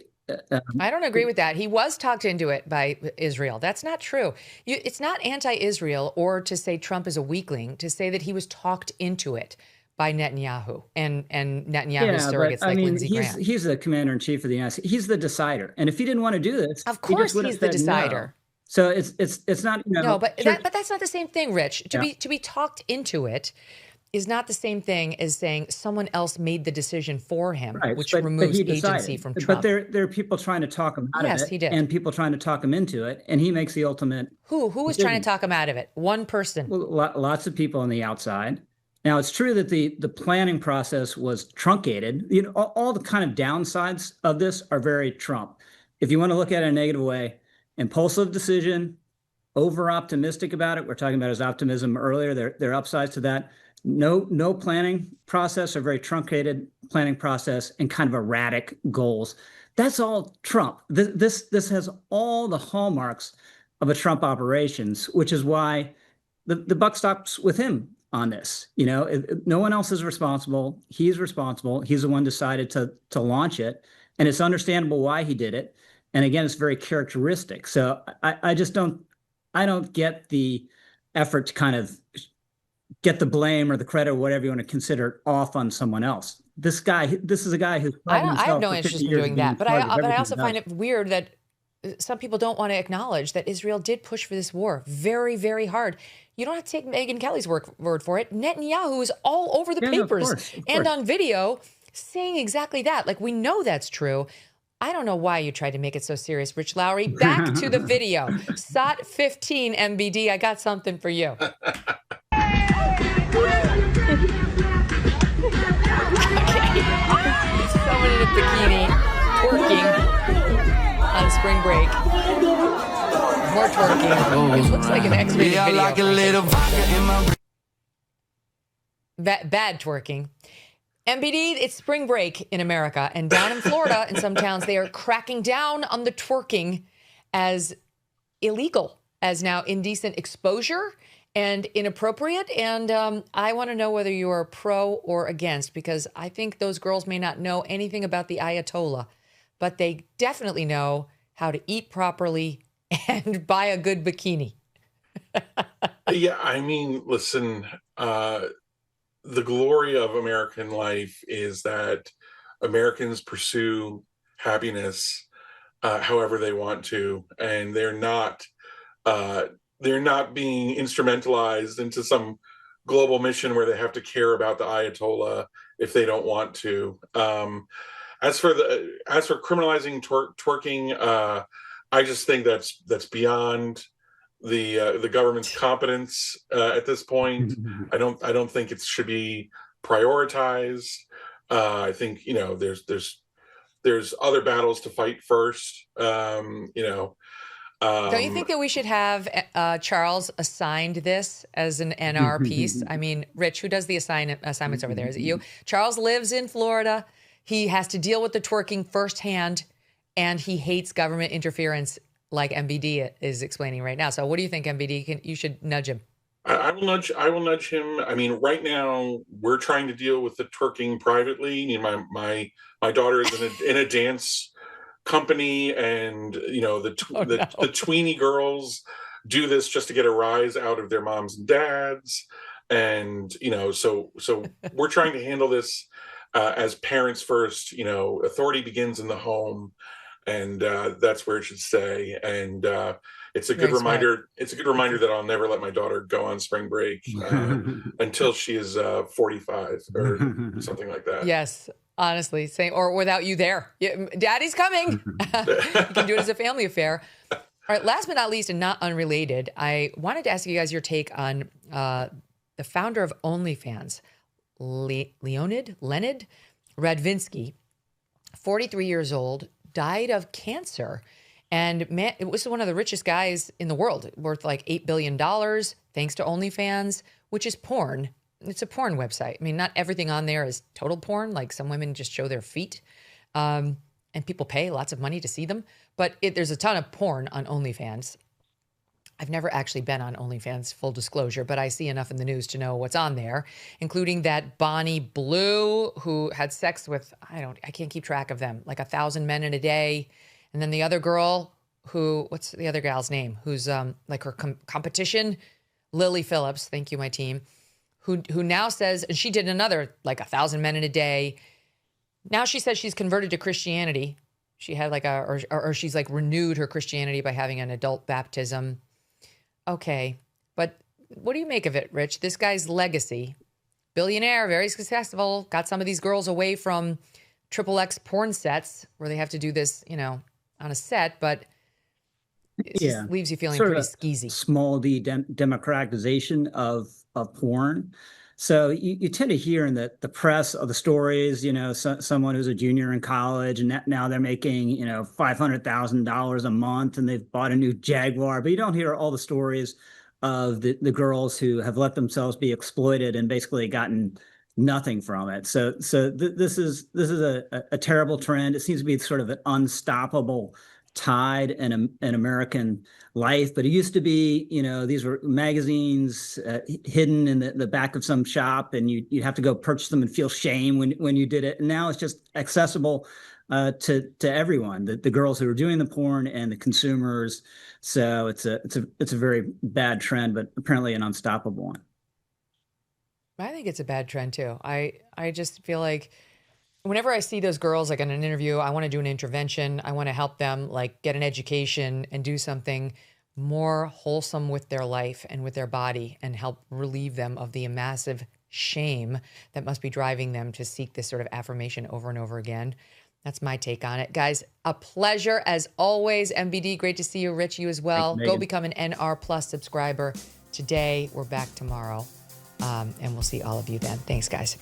I don't agree with that. He was talked into it by Israel. That's not true. It's not anti-Israel or to say Trump is a weakling, to say that he was talked into it by Netanyahu and Netanyahu's surrogates like Lindsey Graham. He's the commander in chief of the United States. He's the decider. And if he didn't want to do this, of course he's the decider. So it's not, you know. No, but sure, that's not the same thing, Rich. To Yeah. be talked into it is not the same thing as saying someone else made the decision for him, Right, which but removes he agency decided. from But Trump. there are people trying to talk him out Yes, of it, he did. and people trying to talk him into it, and he makes the ultimate. Who was trying to talk him out of it? One person. Well, lots of people on the outside. Now, it's true that the planning process was truncated. You know, all the kind of downsides of this are very Trump. If you want to look at it in a negative way, impulsive decision, over optimistic about it. We're talking about his optimism earlier. There are upsides to that. No planning process, or very truncated planning process, and kind of erratic goals. That's all Trump. This has all the hallmarks of a Trump operations, which is why the buck stops with him on this. You know, no one else is responsible. He's responsible. He's the one decided to launch it, and it's understandable why he did it. And again, it's very characteristic. So I just don't get the effort to kind of get the blame or the credit or whatever you want to consider off on someone else. This is a guy who's I have no interest in doing that, but I also find it weird that some people don't want to acknowledge that Israel did push for this war very, very hard. You don't have to take Megyn Kelly's word for it. Netanyahu is all over the papers of course. and on video saying exactly that. Like, we know that's true. I don't know why you tried to make it so serious, Rich Lowry. Back to the video. SOT 15 MBD, I got something for you. Someone in a bikini twerking on spring break. More twerking. It looks like an X-rated video. Like a little bad twerking. MBD, it's spring break in America, and down in Florida, in some towns, they are cracking down on the twerking as illegal, as now indecent exposure and inappropriate. And I want to know whether you are pro or against, because I think those girls may not know anything about the Ayatollah, but they definitely know how to eat properly and buy a good bikini. Yeah, I mean, listen, the glory of American life is that Americans pursue happiness however they want to, and they're not being instrumentalized into some global mission where they have to care about the Ayatollah if they don't want to. As for criminalizing twerking, I just think that's beyond the government's competence at this point. I don't think it should be prioritized. I think, you know, there's other battles to fight first. Don't you think that we should have Charles assigned this as an NR piece? I mean, Rich, who does the assignments over there? Is it you? Charles lives in Florida. He has to deal with the twerking firsthand, and he hates government interference like MBD is explaining right now. So what do you think, MBD? You should nudge him. I will nudge him. I mean, right now we're trying to deal with the twerking privately. You know, my daughter is in a dance company, and you know the tweenie girls do this just to get a rise out of their moms and dads, and you know, so we're trying to handle this as parents first. You know, authority begins in the home, and that's where it should stay. And it's a good reminder. It's a good reminder that I'll never let my daughter go on spring break until she is 45 or something like that. Yes, honestly, same. Or without you there, Daddy's coming. You can do it as a family affair. All right. Last but not least, and not unrelated, I wanted to ask you guys your take on the founder of OnlyFans, Leonid Radvinsky, 43 years old, died of cancer. And man, it was one of the richest guys in the world, worth like $8 billion, thanks to OnlyFans, which is porn. It's a porn website. I mean, not everything on there is total porn. Like, some women just show their feet, and people pay lots of money to see them. But there's a ton of porn on OnlyFans. I've never actually been on OnlyFans, full disclosure, but I see enough in the news to know what's on there, including that Bonnie Blue, who had sex with, I can't keep track of them, like 1,000 men in a day. And then the other girl what's the other gal's name? Who's like her competition? Lily Phillips. Thank you, my team. Who now says, and she did another like 1,000 men in a day. Now she says she's converted to Christianity. She had like or she's like renewed her Christianity by having an adult baptism. Okay. But what do you make of it, Rich? This guy's legacy, billionaire, very successful, got some of these girls away from XXX porn sets where they have to do this, on a set, but it just leaves you feeling sort pretty of a skeezy. Small d democratization of porn. So you tend to hear in the press of the stories, someone who's a junior in college and now they're making, $500,000 a month and they've bought a new Jaguar, but you don't hear all the stories of the girls who have let themselves be exploited and basically gotten nothing from it. So this is a terrible trend. It seems to be sort of an unstoppable tide in American life, but it used to be, these were magazines hidden in the back of some shop, and you'd have to go purchase them and feel shame when you did it. And now it's just accessible to everyone, the girls who are doing the porn and the consumers. So it's a very bad trend, but apparently an unstoppable one. I think it's a bad trend too. I just feel like whenever I see those girls like in an interview, I want to do an intervention. I want to help them like get an education and do something more wholesome with their life and with their body and help relieve them of the massive shame that must be driving them to seek this sort of affirmation over and over again. That's my take on it. Guys, a pleasure as always. MBD, great to see you. Rich, you as well. Go become an NR Plus subscriber today. We're back tomorrow. And we'll see all of you then. Thanks, guys.